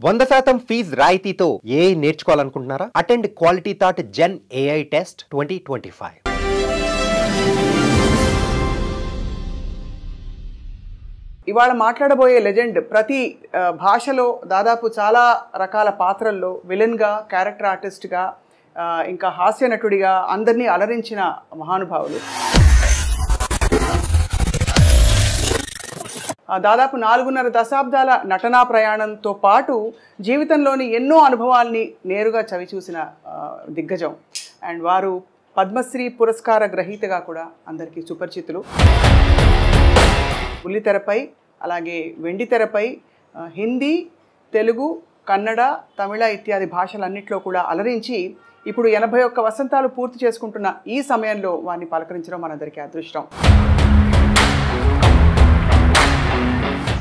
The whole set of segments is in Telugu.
100% ఫీజ్ రాయితీతో ఏఐ నేర్చుకోవాలనుకుంటున్నారా? Attend quality thought gen AI test 2025. ఇవాళ మాట్లాడబోయే లెజెండ్ ప్రతి భాషలో దాదాపు చాలా రకాల పాత్రల్లో విలన్గా, క్యారెక్టర్ ఆర్టిస్ట్గా, ఇంకా హాస్య నటుడిగా అందరినీ అలరించిన మహానుభావులు. దాదాపు 4.5 దశాబ్దాల నటనా ప్రయాణంతో పాటు జీవితంలోని ఎన్నో అనుభవాల్ని నేరుగా చవిచూసిన దిగ్గజం. అండ్ వారు పద్మశ్రీ పురస్కార గ్రహీతగా కూడా అందరికీ సుపరిచితులు. బుల్లితెరపై, అలాగే వెండితెరపై హిందీ, తెలుగు, కన్నడ, తమిళ ఇత్యాది భాషలన్నింటిలో కూడా అలరించి ఇప్పుడు 81 వసంతాలు పూర్తి చేసుకుంటున్న ఈ సమయంలో వారిని పలకరించడం మనందరికీ అదృష్టం.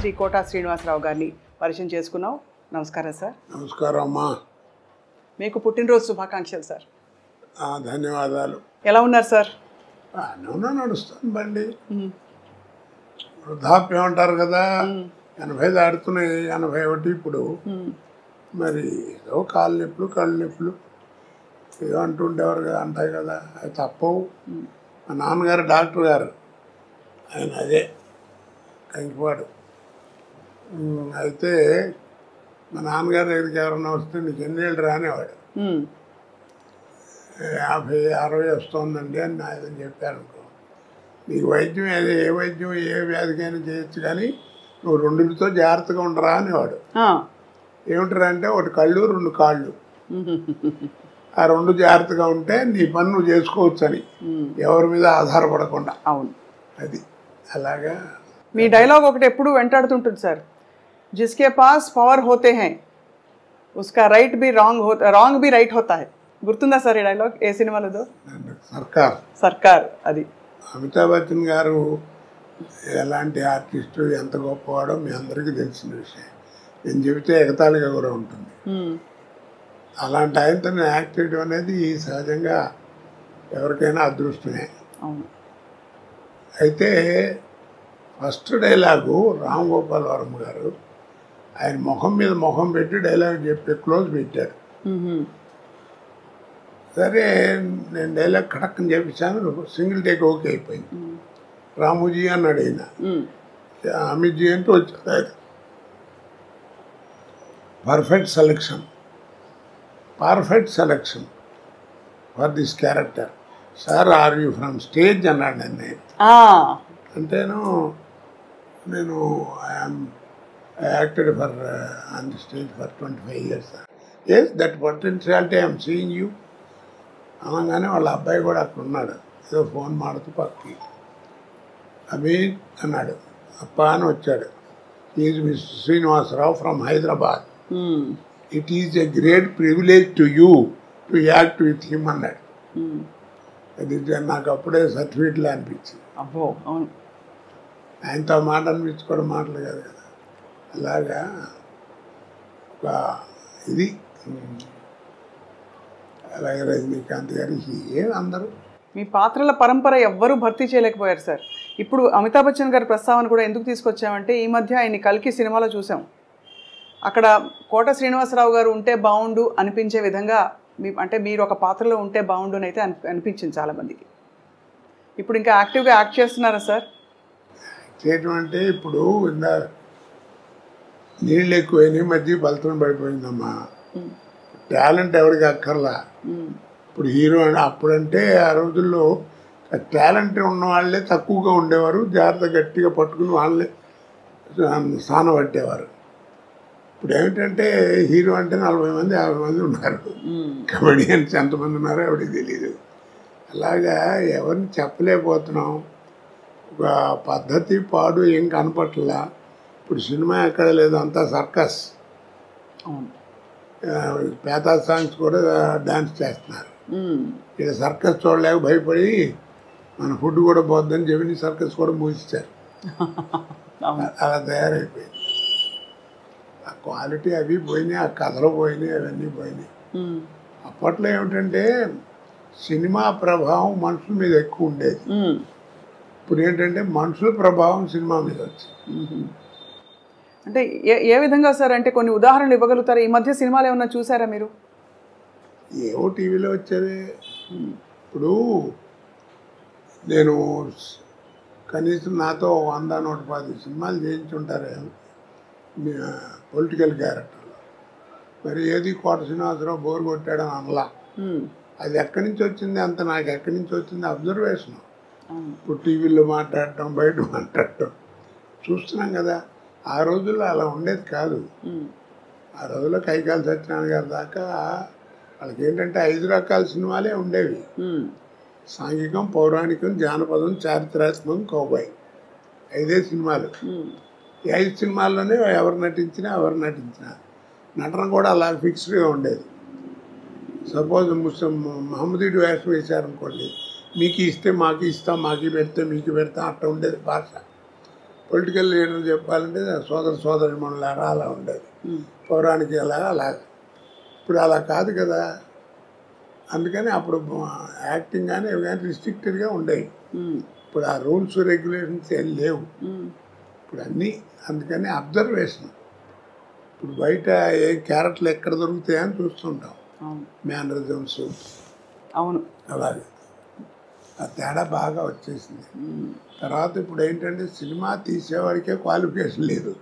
శ్రీ కోటా శ్రీనివాసరావు గారిని పరిచయం చేసుకున్నాం. నమస్కారం సార్. నమస్కారం అమ్మా. మీకు పుట్టినరోజు శుభాకాంక్షలు సార్. ధన్యవాదాలు. ఎలా ఉన్నారు సార్? నడుస్తుంది బండి. వృద్ధాప్యం అంటారు కదా, 80 దాడుతున్నాయి, 81 ఇప్పుడు. మరి ఏదో కాళ్ళు నొప్పులు, కళ్ళు నొప్పులు ఏదో అంటుండేవారు కదా, అంటాయి కదా, అది తప్పవు. మా నాన్నగారు డాక్టర్ గారు, ఆయన అదే కంకిపాడు. అయితే మా నాన్నగారి దగ్గరికి ఎవరన్నా వస్తే నీకు ఎన్నేళ్ళు రానేవాడు. 50, 60 వస్తుందండి అని ఆయన చెప్పారు అనుకో, నీకు వైద్యం ఏ వైద్యం ఏ వ్యాధికైనా చేయొచ్చు, కానీ నువ్వు రెండుతో జాగ్రత్తగా ఉండరా అనేవాడు. ఏమిటరా అంటే, ఒకటి కళ్ళు, 2 కాళ్ళు, ఆ 2 జాగ్రత్తగా ఉంటే నీ పని నువ్వు చేసుకోవచ్చు అని, ఎవరి మీద ఆధారపడకుండా. అవును, అది అలాగా. మీ డైలాగ్ ఒకటి ఎప్పుడు వెంటాడుతుంటుంది సార్, జిస్కే పాస్ పవర్ హోతే హై ఉస్కా రైట్ బి రాంగ్ బి రైట్ హోతా హై. గుర్తుందా సార్ ఈ డైలాగ్? ఏ సినిమాలో? సర్కార్. అది అమితాబ్ బచ్చన్ గారు ఎలాంటి ఆర్టిస్టు, ఎంత గొప్పవాడో మీ అందరికీ తెలిసిన విషయం. నేను చెబితే ఎగతాళిగా కూడా ఉంటుంది. అలాంటి ఆయనతో యాక్ట్ చేయడం అనేది సహజంగా ఎవరికైనా అదృష్టమే. అయితే ఫస్ట్ డైలాగు రామ్ గోపాల్ వర్మ గారు ఆయన ముఖం మీద ముఖం పెట్టి డైలాగ్ చెప్పి క్లోజ్ పెట్టారు. సరే, నేను డైలాగ్ కడక్కని చెప్పించాను, సింగిల్ టేక్ ఓకే అయిపోయింది. రాముజీ అన్నాడు ఆయన, అమిత్జీ అంటూ వచ్చాడు. Perfect selection for this character sir, are you from stage అన్నాడు నన్ను. అంటేను నేను acted for on the stage for 25 years. Yes, that potentiality I'm seeing you అనగానే వాళ్ళ అబ్బాయి కూడా అక్కడ ఉన్నాడు, ఏదో ఫోన్ మాడుతూ పక్కకి. అమిత్ అన్నాడు, అప్ప అని వచ్చాడు. Is mister Srinivasarao from Hyderabad. It is a great privilege to you to act with him అన్నాడు. అది నాకు అప్పుడే సర్టిఫికెట్లు అనిపించింది. అబ్బో, అవును, ఆయనతో మాట అనిపించుకోవడం మాటలు కాదు కదా. అలాగా ఒక ఇది. అలాగే రజనీకాంత్ గారి అందరూ మీ పాత్రల పరంపర ఎవ్వరూ భర్తీ చేయలేకపోయారు సార్. ఇప్పుడు అమితాబ్ బచ్చన్ గారి ప్రస్తావన కూడా ఎందుకు తీసుకొచ్చామంటే, ఈ మధ్య ఆయన్ని కల్కి సినిమాలో చూసాం. అక్కడ కోట శ్రీనివాసరావు గారు ఉంటే బాగుండు అనిపించే విధంగా అంటే మీరు ఒక పాత్రలో ఉంటే బాగుండు అని అయితే అనిపించింది చాలామందికి. ఇప్పుడు ఇంకా యాక్టివ్గా యాక్ట్ చేస్తున్నారా సార్? చేయటం అంటే ఇప్పుడు నీళ్ళు ఎక్కువైనాయి, మధ్య బలతం పడిపోయిందమ్మా. టాలెంట్ ఎవరికి అక్కర్లా. ఇప్పుడు హీరో అప్పుడంటే ఆ రోజుల్లో టాలెంట్ ఉన్న వాళ్ళే తక్కువగా ఉండేవారు, జాగ్రత్త గట్టిగా పట్టుకుని వాళ్ళే స్థానం పట్టేవారు. ఇప్పుడు ఏమిటంటే హీరో అంటే 40 మంది 50 మంది ఉన్నారు, కమెడియన్స్ ఎంతమంది ఉన్నారో ఎవరికి తెలియదు. అలాగా ఎవరిని చెప్పలేకపోతున్నాం. ఒక పద్ధతి పాడు ఏం కనపట్లా. ఇప్పుడు సినిమా ఎక్కడ లేదు, అంతా సర్కస్. పేతా సాంగ్స్ కూడా డాన్స్ చేస్తున్నారు. ఇక్కడ సర్కస్ చూడలేక భయపడి మన ఫుడ్ కూడా పోద్దని చెప్పి సర్కస్ కూడా మూసిస్తారు. అలా తయారైపోయింది. ఆ క్వాలిటీ అవి పోయినాయి, ఆ కథలు పోయినాయి, అవన్నీ పోయినాయి. అప్పట్లో ఏమిటంటే సినిమా ప్రభావం మనుషుల మీద ఎక్కువ ఉండేది. ఇప్పుడు ఏంటంటే మనుషుల ప్రభావం సినిమా మీద వచ్చింది. అంటే ఏ విధంగా సార్? అంటే కొన్ని ఉదాహరణలు ఇవ్వగలుగుతారా? ఈ మధ్య సినిమాలు ఏమన్నా చూసారా మీరు? ఏవో టీవీలో వచ్చేవి. ఇప్పుడు నేను కనీసం నాతో 100-110 సినిమాలు చేయించుంటారు పొలిటికల్ క్యారెక్టర్లో. మరి ఏది కోట శ్రీనివాసరావు బోర్ కొట్టాడని అనలా. అది ఎక్కడి నుంచి వచ్చింది అంత నాకు ఎక్కడి నుంచి వచ్చింది అబ్జర్వేషన్. ఇప్పుడు టీవీలో మాట్లాడటం, బయట మాట్లాడటం చూస్తున్నాం కదా. ఆ రోజుల్లో అలా ఉండేది కాదు. ఆ రోజుల్లో కైకాల సత్యనారాయణ గారి దాకా వాళ్ళకి ఏంటంటే 5 రకాల సినిమాలే ఉండేవి. సాంఘికం, పౌరాణికం, జానపదం, చారిత్రాత్మకం, కౌబాయ్. 5 సినిమాలు. ఈ 5 సినిమాల్లోనే ఎవరు నటించినా నటన కూడా అలా ఫిక్స్డ్గా ఉండేది. సపోజ్ మహమ్మదీడు వేషం వేశారనుకోండి, మీకు ఇస్తే మాకు ఇస్తాం, మాకు పెడితే మీకు పెడతాం, అట్లా ఉండేది భాష. పొలిటికల్ లీడర్ చెప్పాలంటే సోదరి మనలారా అలా ఉండేది. పౌరాణిక అలాగా. ఇప్పుడు అలా కాదు కదా. అందుకని అప్పుడు యాక్టింగ్ కానీ ఇవి కానీ రిస్ట్రిక్టెడ్గా ఉండేవి. ఇప్పుడు ఆ రూల్స్ రెగ్యులేషన్స్ ఏం లేవు. ఇప్పుడు అన్నీ అందుకని అబ్జర్వేషన్. ఇప్పుడు బయట ఏ క్యారెక్టర్లు ఎక్కడ దొరుకుతాయని చూస్తుంటాం. మేనరిజమ్స్ అవును అలాగే ఆ తేడా బాగా వచ్చేసింది. తర్వాత ఇప్పుడు ఏంటంటే సినిమా తీసేవాడికే క్వాలిఫికేషన్ లేదు,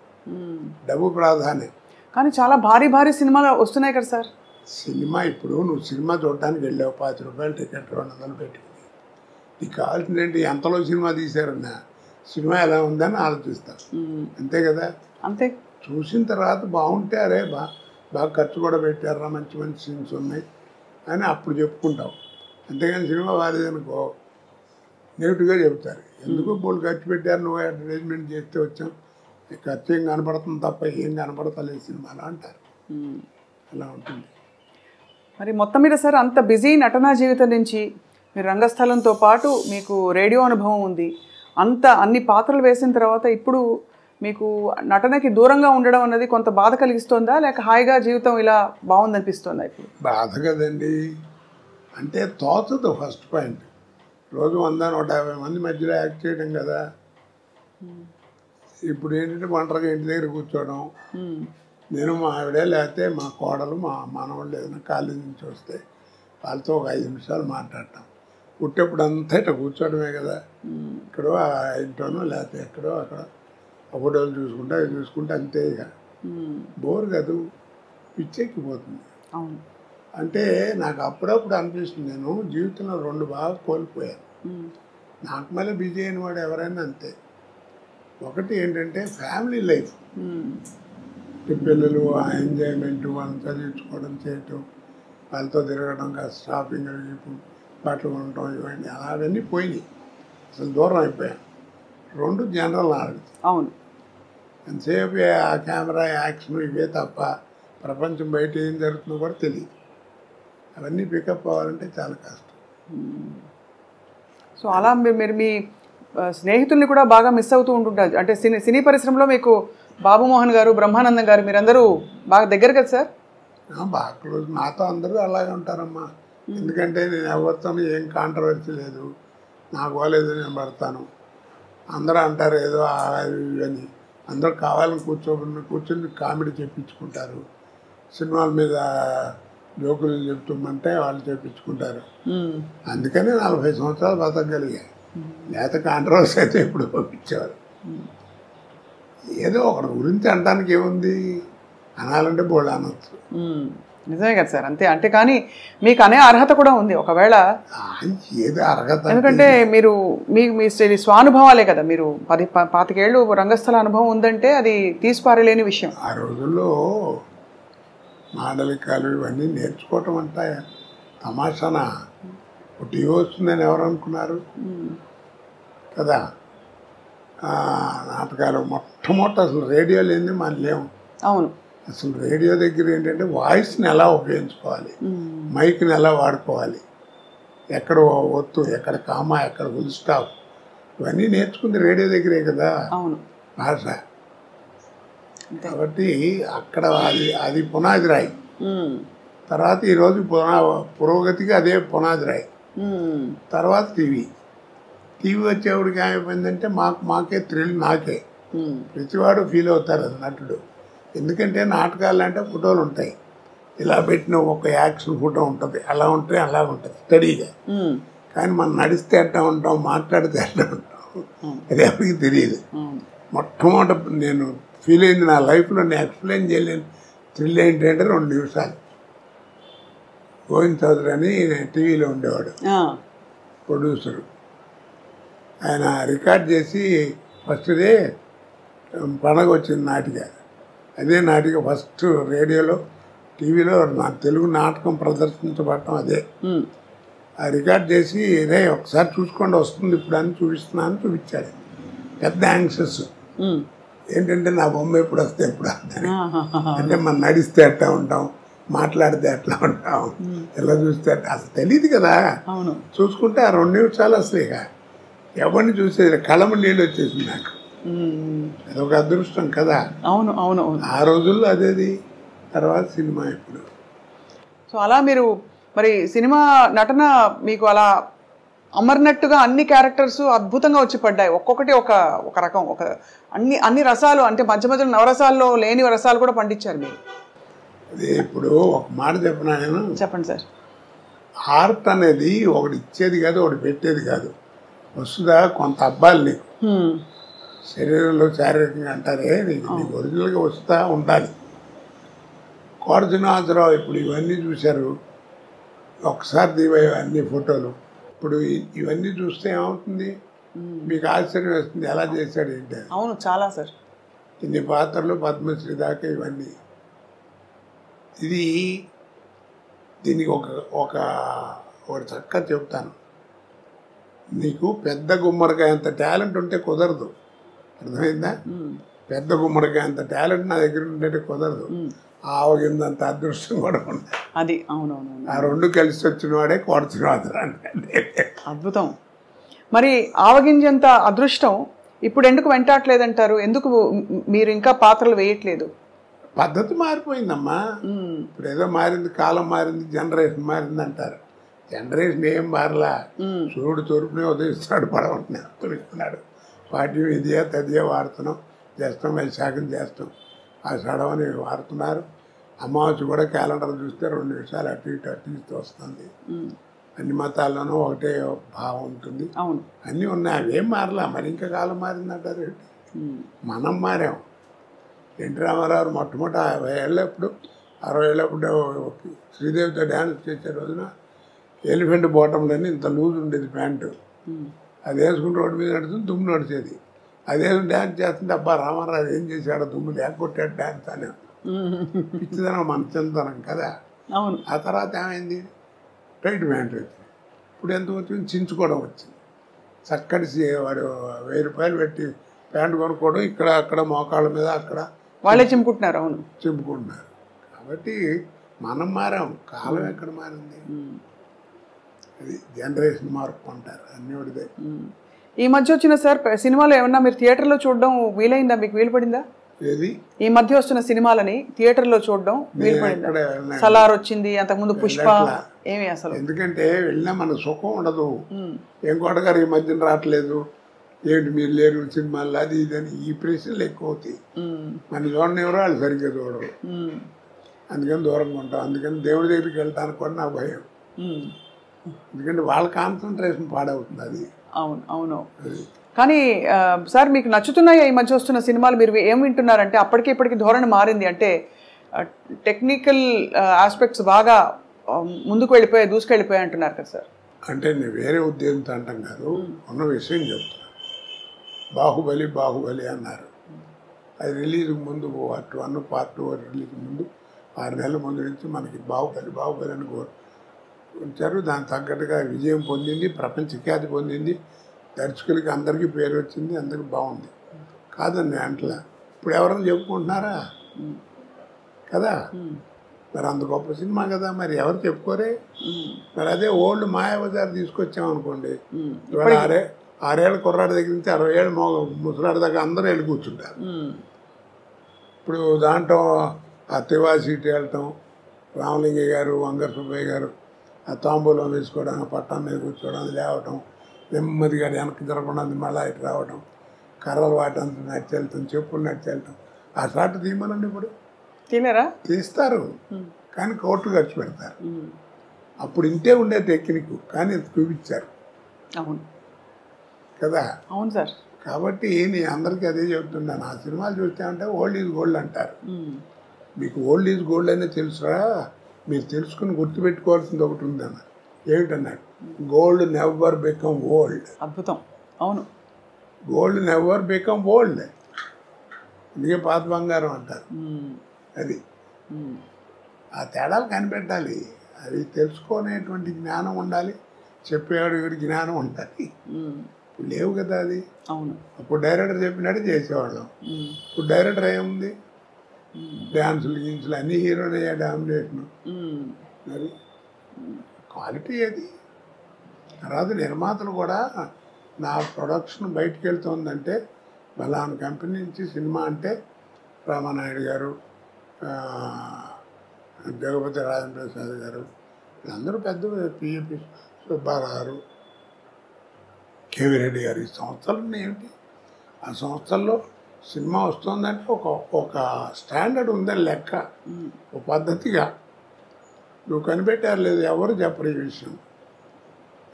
డబ్బు ప్రాధాన్యం. కానీ చాలా భారీ సినిమాలు వస్తున్నాయి కదా సార్. సినిమా ఇప్పుడు నువ్వు సినిమా చూడటానికి వెళ్ళావు, 50 రూపాయలు టికెట్ 200 పెట్టుకుని, నీకు కావాల్సింది ఏంటి? ఎంతలో సినిమా తీశారన్నా సినిమా ఎలా ఉందని ఆలోచిస్తావు. అంతే కదా. అంతే. చూసిన తర్వాత బాగుంటే అరే బాగా ఖర్చు కూడా పెట్టారా, మంచి సీన్స్ ఉన్నాయి అని అప్పుడు చెప్పుకుంటావు. అంతేగాని సినిమా బాగాలేదనుకో నెగిటివ్గా చెబుతారు. ఎందుకు బోళ్ళు ఖర్చు పెట్టారు, నువ్వు అడ్వర్టైజ్మెంట్ చేస్తే వచ్చాం, ఖర్చు ఏం కనపడుతుంది తప్ప ఏం కనపడతలేదు సినిమాలో అంటారు. అలా ఉంటుంది. మరి మొత్తం మీద సార్ అంత బిజీ నటనా జీవితం నుంచి మీరు రంగస్థలంతో పాటు మీకు రేడియో అనుభవం ఉంది, అన్ని పాత్రలు వేసిన తర్వాత ఇప్పుడు మీకు నటనకి దూరంగా ఉండడం అన్నది కొంత బాధ కలిగిస్తుందా, లేక హాయిగా జీవితం ఇలా బాగుందనిపిస్తుందా? ఇప్పుడు బాధ కదండి. అంటే తోచదు. ఫస్ట్ పాయింట్, రోజు 100-150 మంది మధ్యలో యాక్ట్ చేయడం కదా. ఇప్పుడు ఏంటంటే ఒంటరిగా ఇంటి దగ్గర కూర్చోవడం, నేను మా ఆవిడే లేకపోతే మా కోడలు మా మనవాళ్ళు ఏదైనా కాలేజీ నుంచి వస్తే వాళ్ళతో ఒక 5 నిమిషాలు మాట్లాడటం. పుట్టేప్పుడు అంతా ఇట్లా కూర్చోవడమే కదా. ఇక్కడో ఇంట్లోనో లేకపోతే ఎక్కడో అక్కడ ఫోటోలు చూసుకుంటా అవి చూసుకుంటే అంతే. ఇక బోర్ కాదు, పిచ్చెక్కిపోతుంది. అంటే నాకు అప్పుడప్పుడు అనిపిస్తుంది, నేను జీవితంలో 2 బాగా కోల్పోయాను. నాకు మళ్ళీ బిజీ అయిన వాడు ఎవరైనా అంతే. ఒకటి ఏంటంటే ఫ్యామిలీ లైఫ్, పిల్లలు ఆ ఎంజాయ్మెంట్, వాళ్ళని చదివించుకోవడం, చేయటం, వాళ్ళతో తిరగడం, షాపింగ్, బట్టలు కొనడం, ఇవన్నీ అవన్నీ పోయినాయి. అసలు దూరం అయిపోయాను. 2 జనరల్ నాలెడ్జ్. అవును. ఎంతసేపు ఆ కెమెరా, యాక్షన్ ఇవే తప్ప ప్రపంచం బయట ఏం జరుగుతుందో కూడా తెలియదు. అవన్నీ పికప్ అవ్వాలంటే చాలా కష్టం. సో అలా మీరు మీ స్నేహితుల్ని కూడా బాగా మిస్ అవుతూ ఉంటుంటారు. అంటే సినీ పరిశ్రమలో మీకు బాబుమోహన్ గారు, బ్రహ్మానందం గారు మీరందరూ బాగా దగ్గర కదా సార్? బాగా క్లోజ్. నాతో అందరూ అలాగే ఉంటారమ్మా. ఎందుకంటే నేను ఎవరితో ఏం కాంట్రవర్సీ లేదు, నాకు వాళ్ళేదో నేను పడతాను. అందరూ అంటారు ఏదో అని, అందరూ కావాలని కూర్చొని కామెడీ చెప్పించుకుంటారు. సినిమాల మీద జోకులు చెప్తామంటే వాళ్ళు చెప్పించుకుంటారు. అందుకని 40 సంవత్సరాలు బతకగలిగాయి. లేకపోతే కాంట్రవర్సీ అయితే ఇప్పుడు పంపించేవారు. ఏదో ఒకటి గురించి అనడానికి ఏముంది, అనాలంటే బోల్డ్ అనొచ్చు. నిజమే కదా సార్. అంతే. అంటే కానీ మీకు అనే అర్హత కూడా ఉంది ఒకవేళ. ఏదో అర్హత ఎందుకంటే మీరు మీ స్వానుభవాలే కదా. మీరు 25 ఏళ్ళు రంగస్థల అనుభవం ఉందంటే అది తీసిపారలేని విషయం. ఆ రోజుల్లో మాండలికాలు ఇవన్నీ నేర్చుకోవటం అంటే తమాషానా. టీవీ వస్తుందని ఎవరు అనుకున్నారు కదా. నాటకాలు మొట్టమొదటి అసలు రేడియో లేని మనం లేవు. అవును. అసలు రేడియో దగ్గర ఏంటంటే వాయిస్ని ఎలా ఉపయోగించుకోవాలి, మైక్ని ఎలా వాడుకోవాలి, ఎక్కడ ఒత్తు, ఎక్కడ కామా, ఎక్కడ ఫుల్ స్టాప్, ఇవన్నీ నేర్చుకుంది రేడియో దగ్గరే కదా. అవును. భాష. కాబట్టి అక్కడ అది పునాది రాయి. తర్వాత ఈరోజు పురోగతికి అదే పునాది రాయి. తర్వాత టీవీ వచ్చేవాడికి ఏమైపోయిందంటే మాకే థ్రిల్, నాకే ప్రతివాడు ఫీల్ అవుతారు అది నటుడు. ఎందుకంటే నాటకాలు అంటే ఫోటోలు ఉంటాయి, ఇలా పెట్టిన ఒక యాక్షన్ ఫోటో ఉంటుంది, అలా ఉంటే అలా ఉంటుంది స్టడీగా. కానీ మనం నడిస్తే ఎట్లా ఉంటాం, మాట్లాడితే ఎట్లా ఉంటాం, అది ఎవరికి తెలియదు. మొట్టమొదటి నేను ఫీల్ అయింది నా లైఫ్లో, నేను ఎక్స్ప్లెయిన్ చేయలేను థ్రిల్ ఏంటంటే 2 నిమిషాలు. గోవింద్ చౌదరి అని టీవీలో ఉండేవాడు, ప్రొడ్యూసరు. ఆయన రికార్డ్ చేసి ఫస్ట్ డే పండగ వచ్చింది నాటిక. అదే నాటిక ఫస్ట్ రేడియోలో టీవీలో నా తెలుగు నాటకం ప్రదర్శించబడటం అదే. ఆ రికార్డ్ చేసి రే ఒకసారి చూసుకోండి వస్తుంది ఇప్పుడు అని చూపిస్తున్నాను చూపించాడు. పెద్ద యాంగ్షస్ ఏంటంటే నా బొమ్మ ఎప్పుడు వస్తే ఎప్పుడు వస్తాను అంటే మనం నడిస్తే ఎట్లా ఉంటాం, మాట్లాడితే ఎట్లా ఉంటాం, ఎలా చూస్తే అసలు తెలియదు కదా. చూసుకుంటే ఆ 2 నిమిషాలు అసలు ఇక ఎవరిని చూసేది కళ్ళము నీళ్ళు వచ్చేసింది నాకు. అదొక అదృష్టం కదా. అవును అవును ఆ రోజుల్లో అదేది. తర్వాత సినిమా ఇప్పుడు. సో అలా మీరు మరి సినిమా నటన మీకు అలా అమర్నట్టుగా అన్ని క్యారెక్టర్స్ అద్భుతంగా వచ్చి పడ్డాయి. ఒక్కొక్కటి ఒక రకం, ఒక అన్ని రసాలు, అంటే మధ్య మధ్యలో నవరసాల్లో లేని రసాలు కూడా పండించారు మీరు. అదే ఇప్పుడు ఒక మాట చెప్పినా నేను. చెప్పండి సార్. ఆర్ట్ అనేది ఒకటి ఇచ్చేది కాదు, ఒకటి పెట్టేది కాదు. వస్తుందా కొంత అబ్బాయిలు నీకు శరీరంలో శారీరకంగా అంటారే, నీకు ఒరిజినల్గా వస్తా ఉండాలి. కోట శ్రీనివాసరావు ఇప్పుడు ఇవన్నీ చూశారు, ఒకసారి దివే అన్ని ఫోటోలు. ఇప్పుడు ఇవన్నీ చూస్తే ఏమవుతుంది, మీకు ఆశ్చర్యం వేస్తుంది ఎలా చేశాడు ఏంటి. అవును చాలా సార్. ఇన్ని పాత్రలు, పద్మశ్రీ దాకా ఇవన్నీ. దీనికి ఒకటి చక్కగా చెప్తాను. నీకు పెద్ద గుమ్మడికాయ అంత టాలెంట్ ఉంటే కుదరదు, అర్థమైందా? పెద్ద గుమ్మడికాయ అంత టాలెంట్ నా దగ్గర ఉంటే కుదరదు. ఆవగిందంత అదృష్టం కూడా ఉండాలి. అది అవునవును. ఆ 2 కలిసి వచ్చిన వాడే కోట శ్రీనివాసరావు అంటే. అద్భుతం. మరి ఆవగింజంత అదృష్టం ఇప్పుడు ఎందుకు వెంటాడలేదంటారు? ఎందుకు మీరు ఇంకా పాత్రలు వేయట్లేదు? పద్ధతి మారిపోయిందమ్మా. ఇప్పుడు ఏదో మారింది, కాలం మారింది, జనరేషన్ మారింది అంటారు. జనరేషన్ ఏం మారలా. సూర్యుడు తూర్పునే ఉదయిస్తున్నాడు, పడవనే ఉత్తరిస్తున్నాడు. పాఠ్యం ఇదియా తదియా వాడుతున్నాం, చేస్తాం, వైశాఖం చేస్తాం, ఆ సడవని వాడుతున్నారు. అమావాస్య కూడా క్యాలెండర్ చూస్తే 2 నిమిషాలు అటు ఇటు వస్తుంది. అన్ని మతాల్లోనూ ఒకటే భావం ఉంటుంది. అన్నీ ఉన్నాయి, అవేం మారలా. మరి ఇంకా కాలం మారిందంటారు. మనం మారాం. ఎన్టీ రామారావు మొట్టమొదటి 50 ఏళ్ళప్పుడు 60 ఏళ్ళప్పుడు శ్రీదేవితో డ్యాన్స్ చేసే రోజున ఎలిఫెంట్ బాటంలోని ఇంత లూజ్ ఉండేది ప్యాంటు. అది వేసుకుని రోడ్డు మీద నడుస్తుంది, దుమ్ము నడిచేది. అదే డ్యాన్స్ చేస్తుంటే అబ్బా రామారావు ఏం చేశాడు, దుమ్ము లేకొట్టాడు డ్యాన్స్ అని. పిచ్చిదనం మన చిన్నతనం కదా. ఆ తర్వాత ఏమైంది, టైట్ ప్యాంట్ వచ్చింది. ఇప్పుడు ఎంత వచ్చింది, చించుకోవడం వచ్చింది. చక్కటి వాడు 1000 రూపాయలు పెట్టి ప్యాంటు కొనుక్కోవడం, ఇక్కడ అక్కడ మోకాళ్ళ మీద అక్కడ వాళ్ళే చింపుకుంటున్నారు. అవును, చింపుకుంటున్నారు. కాబట్టి మనం మారాం, కాలం ఎక్కడ మారింది. అది జనరేషన్ మార్పు అంటారు, అన్నీ ఒకటిదే. ఈ మధ్య వచ్చిన సార్ సినిమాలు ఏమన్నా మీరు థియేటర్లో చూడడం వీలైందా, మీకు వీలు పడిందా? ఏది ఈ మధ్య వస్తున్న సినిమాలని థియేటర్లో చూడడం వీలు పడిందా? సలార్ వచ్చింది, అంతకుముందు పుష్ప, ఏమి అసలు. ఎందుకంటే వెళ్ళినా మన సుఖం ఉండదు. ఏం కోటగారు ఈ మధ్యన రావట్లేదు, ఏంటి మీరు లేరు సినిమాల్లో, అది ఇదని ఈ ప్రశ్నలు ఎక్కువ అవుతాయి. మన చూడనివ్వరు, వాళ్ళు సరిగ్గా చూడరు. అందుకని దూరంగా ఉంటాం. అందుకని దేవుడి దగ్గరికి వెళ్తానికి కూడా నాకు భయం. ఎందుకంటే వాళ్ళ కాన్సన్ట్రేషన్ పాడవుతుంది. అది అవును అవును. కానీ సార్ మీకు నచ్చుతున్నాయా ఈ మధ్య వస్తున్న సినిమాలు? మీరు ఏం వింటున్నారంటే అప్పటికి ఇప్పటికి ధోరణి మారింది, అంటే టెక్నికల్ ఆస్పెక్ట్స్ బాగా ముందుకు దూసుకెళ్ళిపోయాయి అంటున్నారు కదా సార్. అంటే నేను వేరే ఉద్దేశంతో అంటాం కాదు, ఉన్న విషయం చెప్తున్నా. బాహుబలి అన్నారు. అది రిలీజ్కి ముందు పార్ట్ 1 పార్ట్ 2 రిలీజ్ ముందు 6 నెలల ముందు నుంచి మనకి బాహుబలి అని ఉంచారు. దానికి తగ్గట్టుగా విజయం పొందింది, ప్రపంచ ఖ్యాతి పొందింది, దర్శకులకి అందరికీ పేరు వచ్చింది, అందరికి బాగుంది. కాదండి అంటలా. ఇప్పుడు ఎవరైనా చెప్పుకుంటున్నారా కదా, మరి అంత గొప్ప సినిమా కదా, మరి ఎవరు చెప్పుకోరే. మరి అదే ఓల్డ్ మాయాబజార్ తీసుకొచ్చామనుకోండి, ఇవాళ 6 ఏళ్ళ కుర్రాడి దగ్గర నుంచి 60 ఏళ్ళ ముసలాడి దాకా అందరూ వెళ్ళి కూర్చుంటారు. ఇప్పుడు దాంట్లో ఆ తివాసీటి వెళ్ళటం, రామలింగయ్య గారు, వంగర్ సుబ్బయ్య గారు ఆ తాంబూలం వేసుకోవడం, పట్టం మీద కూర్చోవడం, అది లేవటం, నెమ్మదిగా వెనక్కి జరగకుండా మళ్ళీ ఇటు రావడం, కర్రలు వాటంత నడిచెళ్తాం, చెప్పులు నడిచెళ్తాం. ఆ షాట్ తీయమనండి, ఇప్పుడు తినరా తీస్తారు, కానీ కోట్లు ఖర్చు పెడతారు. అప్పుడు ఇంతే ఉండే టెక్నిక్, కానీ చూపించారు. అవును కదా. అవును సార్. కాబట్టి నేను అందరికీ అదే చెప్తున్నాను, ఆ సినిమాలు చూస్తే అంటే ఓల్డ్ ఈజ్ గోల్డ్ అంటారు. మీకు ఓల్డ్ ఈజ్ గోల్డ్ అనే తెలుసురా, మీరు తెలుసుకుని గుర్తుపెట్టుకోవాల్సింది ఒకటి ఉందన్న. ఏమిటన్నాడు? Gold never become old. అద్భుతం. అవును, గోల్డ్ నెవర్ బికమ్ ఓల్డ్. అందుకే పాత బంగారం అంటారు. అది ఆ తేడాలు కనిపెట్టాలి, అది తెలుసుకునేటువంటి జ్ఞానం ఉండాలి, చెప్పేవాడు వీడి జ్ఞానం ఉండాలి. ఇప్పుడు లేవు కదా అది. అవును, అప్పుడు డైరెక్టర్ చెప్పినట్టు చేసేవాళ్ళం. ఇప్పుడు డైరెక్టర్ ఏముంది, డ్యాన్సులు గిన్సులు అన్ని హీరోనే డామినేషన్. మరి క్వాలిటీ అది. తర్వాత నిర్మాతలు కూడా నా ప్రొడక్షన్ బయటికి వెళ్తుందంటే బలానా కంపెనీ నుంచి సినిమా అంటే రామానాయుడు గారు, జగపతి రాజేంద్ర ప్రసాద్ గారు, వీళ్ళందరూ పెద్ద పిఏపి సుబ్బారావు గారు, కేవీ రెడ్డి గారు, ఈ సంస్థలు ఏమిటి, ఆ సంస్థల్లో సినిమా వస్తుందంటే ఒక స్టాండర్డ్ ఉందని లెక్క, ఒక పద్ధతిగా. నువ్వు కనిపెట్టారు లేదు, ఎవరు చెప్పరు ఈ విషయం.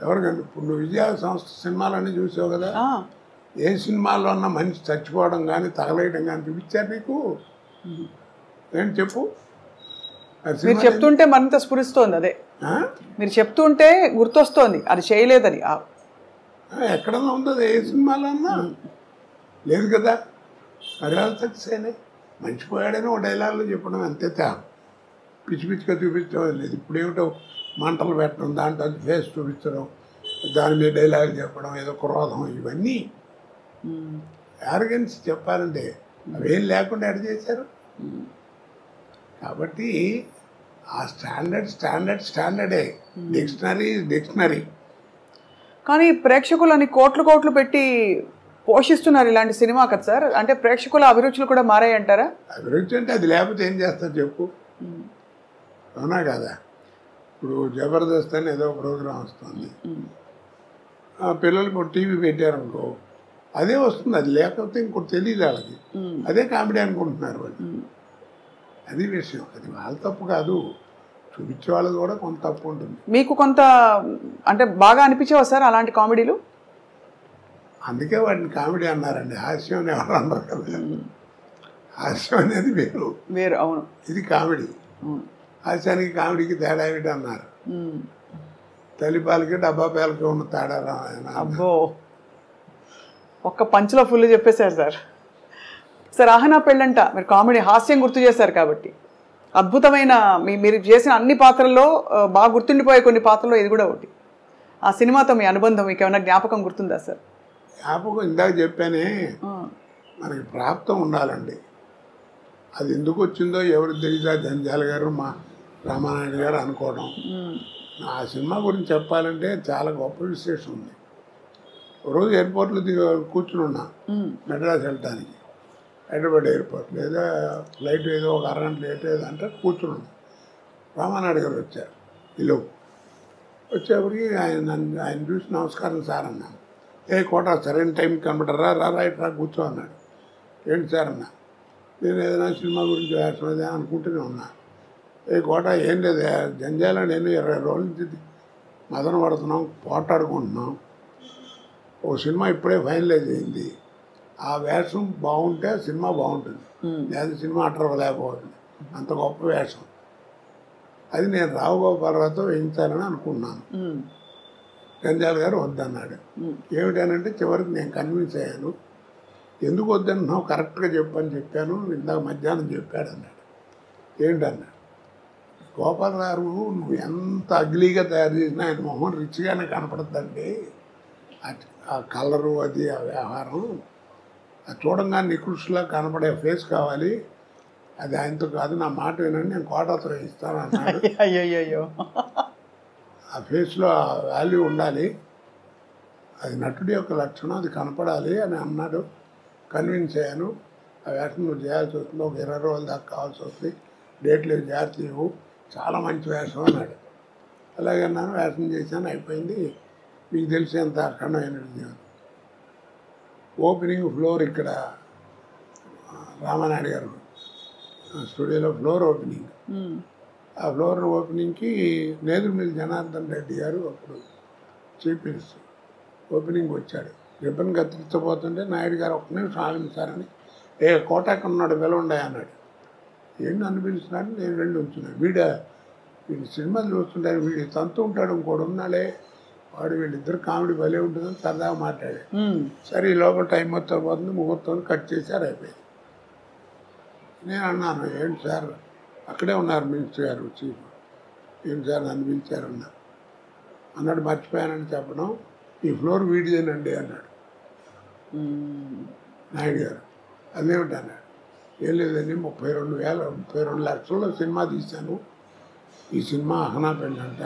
ఎవరు ఇప్పుడు నువ్వు విజయ సంస్థ సినిమాలన్నీ చూసావు కదా, ఏ సినిమాల్లో అన్నా మనిషి చచ్చిపోవడం కానీ తగలేయడం కానీ చూపించారు నీకు? ఏంటి చెప్పు. మీరు చెప్తుంటే మరింత స్ఫురిస్తోంది. అదే మీరు చెప్తుంటే గుర్తొస్తోంది, అది చేయలేదని. ఎక్కడన్నా ఉందో ఏ సినిమాలో అన్నా లేదు కదా. మరి సక్సెస్ మర్చిపోయాడని ఒక డైలాగులు చెప్పడం అంతే, పిచ్చి పిచ్చిగా చూపించడం లేదు. ఇప్పుడు ఏమిటో మంటలు పెట్టడం, దాంట్లో ఫేస్ చూపించడం, దాని మీద డైలాగులు చెప్పడం, ఏదో క్రోధం, ఇవన్నీ యారగెన్స్ చెప్పాలంటే అవేం లేకుండా ఎడ చేశారు. కాబట్టి ఆ స్టాండర్డే. డిక్షనరీ. కానీ ప్రేక్షకులని కోట్లు పెట్టి పోషిస్తున్నారు ఇలాంటి సినిమా కదా సార్. అంటే ప్రేక్షకుల అభిరుచులు కూడా మారాయి అంటారా? అభిరుచి అంటే అది లేకపోతే ఏం చేస్తారు చెప్పు, అవునా కదా. ఇప్పుడు జబర్దస్త్ అని ఏదో ప్రోగ్రాం వస్తుంది, పిల్లలు ఇప్పుడు టీవీ పెట్టారనుకో అదే వస్తుంది, అది లేకపోతే ఇంకోటి తెలియదు వాళ్ళకి, అదే కామెడీ అనుకుంటున్నారు వాళ్ళు. అది విషయం, అది వాళ్ళ తప్పు కాదు, చూపించే వాళ్ళది కూడా కొంత తప్పు ఉంటుంది. మీకు కొంత అంటే బాగా అనిపించేవా సార్ అలాంటి కామెడీలు? అందుకే వాటిని కామెడీ అన్నారండి, హాస్యం అని ఎవరు అన్నారు కదా. హాస్యం అనేది వేరు. అవును, ఇది కామెడీ. హాస్యానికి కామెడీకి తేడా ఏమిటి అన్నారు. తల్లిపాలకి డబ్బా పాలకి ఉన్న తేడా. అబ్బో, ఒక్క పంచులో ఫుల్ చెప్పేశారు సార్. సార్ ఆహనా పెళ్ళంట మీరు కామెడీ హాస్యం గుర్తు చేశారు కాబట్టి, అద్భుతమైన మీరు చేసిన అన్ని పాత్రల్లో బాగా గుర్తుండిపోయే కొన్ని పాత్రల్లో ఇది కూడా ఒకటి. ఆ సినిమాతో మీ అనుబంధం మీకు ఏమైనా జ్ఞాపకం గుర్తుందా సార్? జ్ఞాపకం ఇందాక చెప్పానే, మనకి ప్రాప్తం ఉండాలండి. అది ఎందుకు వచ్చిందో ఎవరు తెలియదా, జంజాల గారు మా రామానాయుడు గారు అనుకోవడం. ఆ సినిమా గురించి చెప్పాలంటే చాలా గొప్ప విశేషం ఉంది. రోజు ఎయిర్పోర్ట్లో కూర్చుని ఉన్నా మెడ్రాస్ వెళ్ళటానికి, హైదరాబాద్ ఎయిర్పోర్ట్ లేదా ఫ్లైట్ ఏదో ఒక అరగంట లేట్ ఏదంటే కూర్చుని ఉన్నా. రామానాయుడు గారు వచ్చారు. ఈలోపు వచ్చేప్పటికి ఆయన చూసి నమస్కారం సార్ అన్నాను. కోట సరైన టైంకి కనబడరా, రైట్ రా కూర్చో అన్నాడు. ఏంటి సార్ అన్నా, నేను ఏదైనా సినిమా గురించి వేసే అనుకుంటూనే ఉన్నా. కోట ఏం లేదు, జంజాల నేను 20 రోజుల నుంచి మదన పడుతున్నాం, పోటాడుకుంటున్నాం. ఓ సినిమా ఇప్పుడే ఫైనలైజ్ అయింది, ఆ వేషం బాగుంటే సినిమా బాగుంటుంది, లేదా సినిమా అట్టరవలేకపోతుంది, అంత గొప్ప వేషం. అది నేను రావు గోపాలరావుతో వేయించాలని అనుకున్నాను. జంజాల గారు వద్దన్నాడు. ఏమిటనంటే చివరికి నేను కన్విన్స్ అయ్యాను. ఎందుకు వద్దన్నావు, కరెక్ట్గా చెప్పని చెప్పాను, ఇందాక మధ్యాహ్నం చెప్పాడు అన్నాడు. ఏంటన్నాడు, గోపాలరావు నువ్వు ఎంత అగ్లీగా తయారు చేసినా ఆయన మొహం రిచ్గానే కనపడుతుందండి. ఆ కలరు, అది ఆ వ్యవహారం, అది చూడంగా నికృష్లా కనపడే ఫేస్ కావాలి, అది ఆయనతో కాదు, నా మాట వినండి, నేను కోటతో ఇస్తాను అన్నాడు. అయ్యో, ఆ ఫేస్లో ఆ వాల్యూ ఉండాలి, అది నటుడి యొక్క లక్షణం, అది కనపడాలి అని అన్నాడు. కన్విన్స్ అయ్యాను. ఆ వేషం నువ్వు చేయాల్సి వస్తుంది, ఒక 20 రోజుల దాకా కావాల్సి వస్తుంది, డేట్లు జాగ్రత్త ఇవ్వు, చాలా మంచి వేషం అన్నాడు. అలాగే అన్నాను, వేషం చేశాను, అయిపోయింది. మీకు తెలిసేంత అఖండమైన విజయం. ఓపెనింగ్ ఫ్లోర్ ఇక్కడ రామానాయుడు గారు స్టూడియోలో ఫ్లోర్ ఓపెనింగ్. ఆ ఫ్లోర్ ఓపెనింగ్కి నేదురుమిల్లి జనార్దన్ రెడ్డి గారు అప్పుడు చీఫ్ మినిస్టర్ ఓపెనింగ్ వచ్చాడు. రిబ్బన్ కత్తిరించబోతుంటే నాయుడు గారు ఒక్క నిమిషం ఆగించారని కోటాకు ఉన్నాడు పిలవండి అన్నాడు. ఏంటి నన్ను పిలుస్తున్నాడు, నేను వెళ్ళి ఉంచున్నాను. వీడి సినిమాలు చూస్తుంటారు, వీడి తంతు ఉంటాడు, ఇంకోటి ఉన్నాడే వాడు, వీళ్ళిద్దరు కామెడీ భలే ఉంటుందని సరదాగా మాట్లాడాడు. సరే ఈ లోపల టైం మొత్తం పోతుంది, ముహూర్తం కట్ చేశారు, అయిపోయింది. నేను అన్నాను, ఏంటి సార్ అక్కడే ఉన్నారు మినిస్టర్ గారు చీఫ్, ఏంటి సార్ నన్ను పిలిచారన్నా అన్నాడు. మర్చిపోయానని చెప్పడం, ఈ ఫ్లోర్ వీడిదేనండి అన్నాడు నాయుడు గారు. అదేమిటి అన్నాడు. ఏం లేదండి 32 లక్షల్లో సినిమా తీశాను, ఈ సినిమా అహనా పెళ్ళి అంట,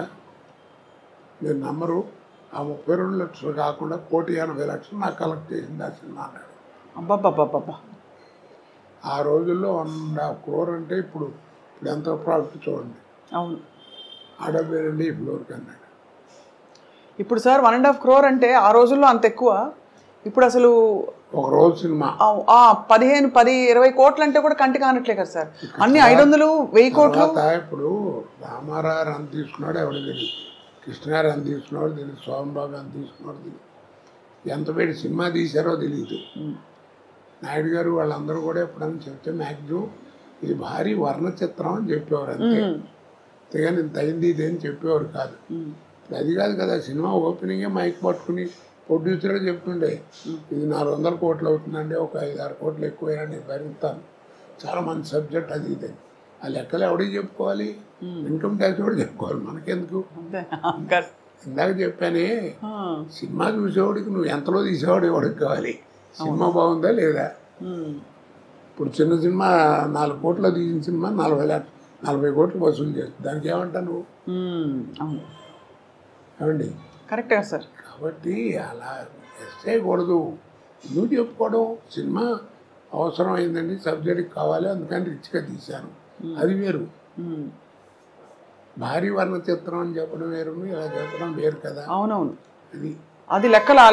మీరు నమ్మరు, ఆ 32 లక్షలు కాకుండా 1,80,00,000 నాకు కలెక్ట్ చేసింది ఆ సినిమా అన్నాడు. అబ్బాబ్బాబ్బా, ఆ రోజుల్లో 1.5 crore అంటే ఇప్పుడు ఎంత ప్రాఫిట్ చూడండి. అవును, ఆడపేరండి ఈ ఫ్లోర్కి అన్నాడు. ఇప్పుడు సార్ 1.5 crore అంటే ఆ రోజుల్లో అంత ఎక్కువ. ఇప్పుడు అసలు ఒక రోజు సినిమా 15-20 కోట్లు అంటే కూడా కంటి కానట్లే కదా సార్. అన్ని 500-1000 కోట్లు. ఇప్పుడు రామారావు ఎంత తీసుకున్నాడు ఎవరికి తెలియదు, కృష్ణగారు ఎంత తీసుకున్నాడు తెలియదు, సోమబాబు ఎంత తీసుకున్నాడు తెలియదు, ఎంత పెట్టి సినిమా తీశారో తెలియదు. నాయుడు గారు వాళ్ళందరూ కూడా ఎప్పుడైనా చెప్తే మ్యాక్సిమం ఇది భారీ వర్ణ చిత్రం అని చెప్పేవారు, అంతే. అంతేగాని ఇంత అయింది ఇది అని చెప్పేవారు కాదు. ఇప్పుడు అది కాదు కదా, సినిమా ఓపెనింగే మైక్ పట్టుకుని ప్రొడ్యూసరే చెప్తుండే ఇది 400 కోట్లు అవుతుందండి, ఒక 5-6 కోట్లు ఎక్కువైనా నేను భరిస్తాను, చాలా మంచి సబ్జెక్ట్ అది ఇది. ఆ లెక్కలు ఎవడికి చెప్పుకోవాలి, ఇన్కమ్ ట్యాక్స్ కూడా చెప్పుకోవాలి, మనకెందుకు. ఇందాక చెప్పానే, సినిమా చూసేవాడికి నువ్వు ఎంతలో తీసేవాడు ఎవడికి కావాలి, సినిమా బాగుందా లేదా. ఇప్పుడు చిన్న సినిమా 4 కోట్లు తీసిన సినిమా 40 కోట్లు వసూలు చేస్తుంది, దానికి ఏమంటా నువ్వు ఏమండి. కరెక్టే సార్. కాబట్టి అలా చేయకూడదు, నువ్వు చెప్పుకోవడం సినిమా అవసరం అయిందండి, సబ్జెక్ట్ కావాలి అందుకని రిచ్గా తీశాను, అది వేరు. భారీ వర్ణ చిత్రం అని చెప్పడం వేరు, ఇలా చెప్పడం వేరు కదా. అవునవును, అది ఆ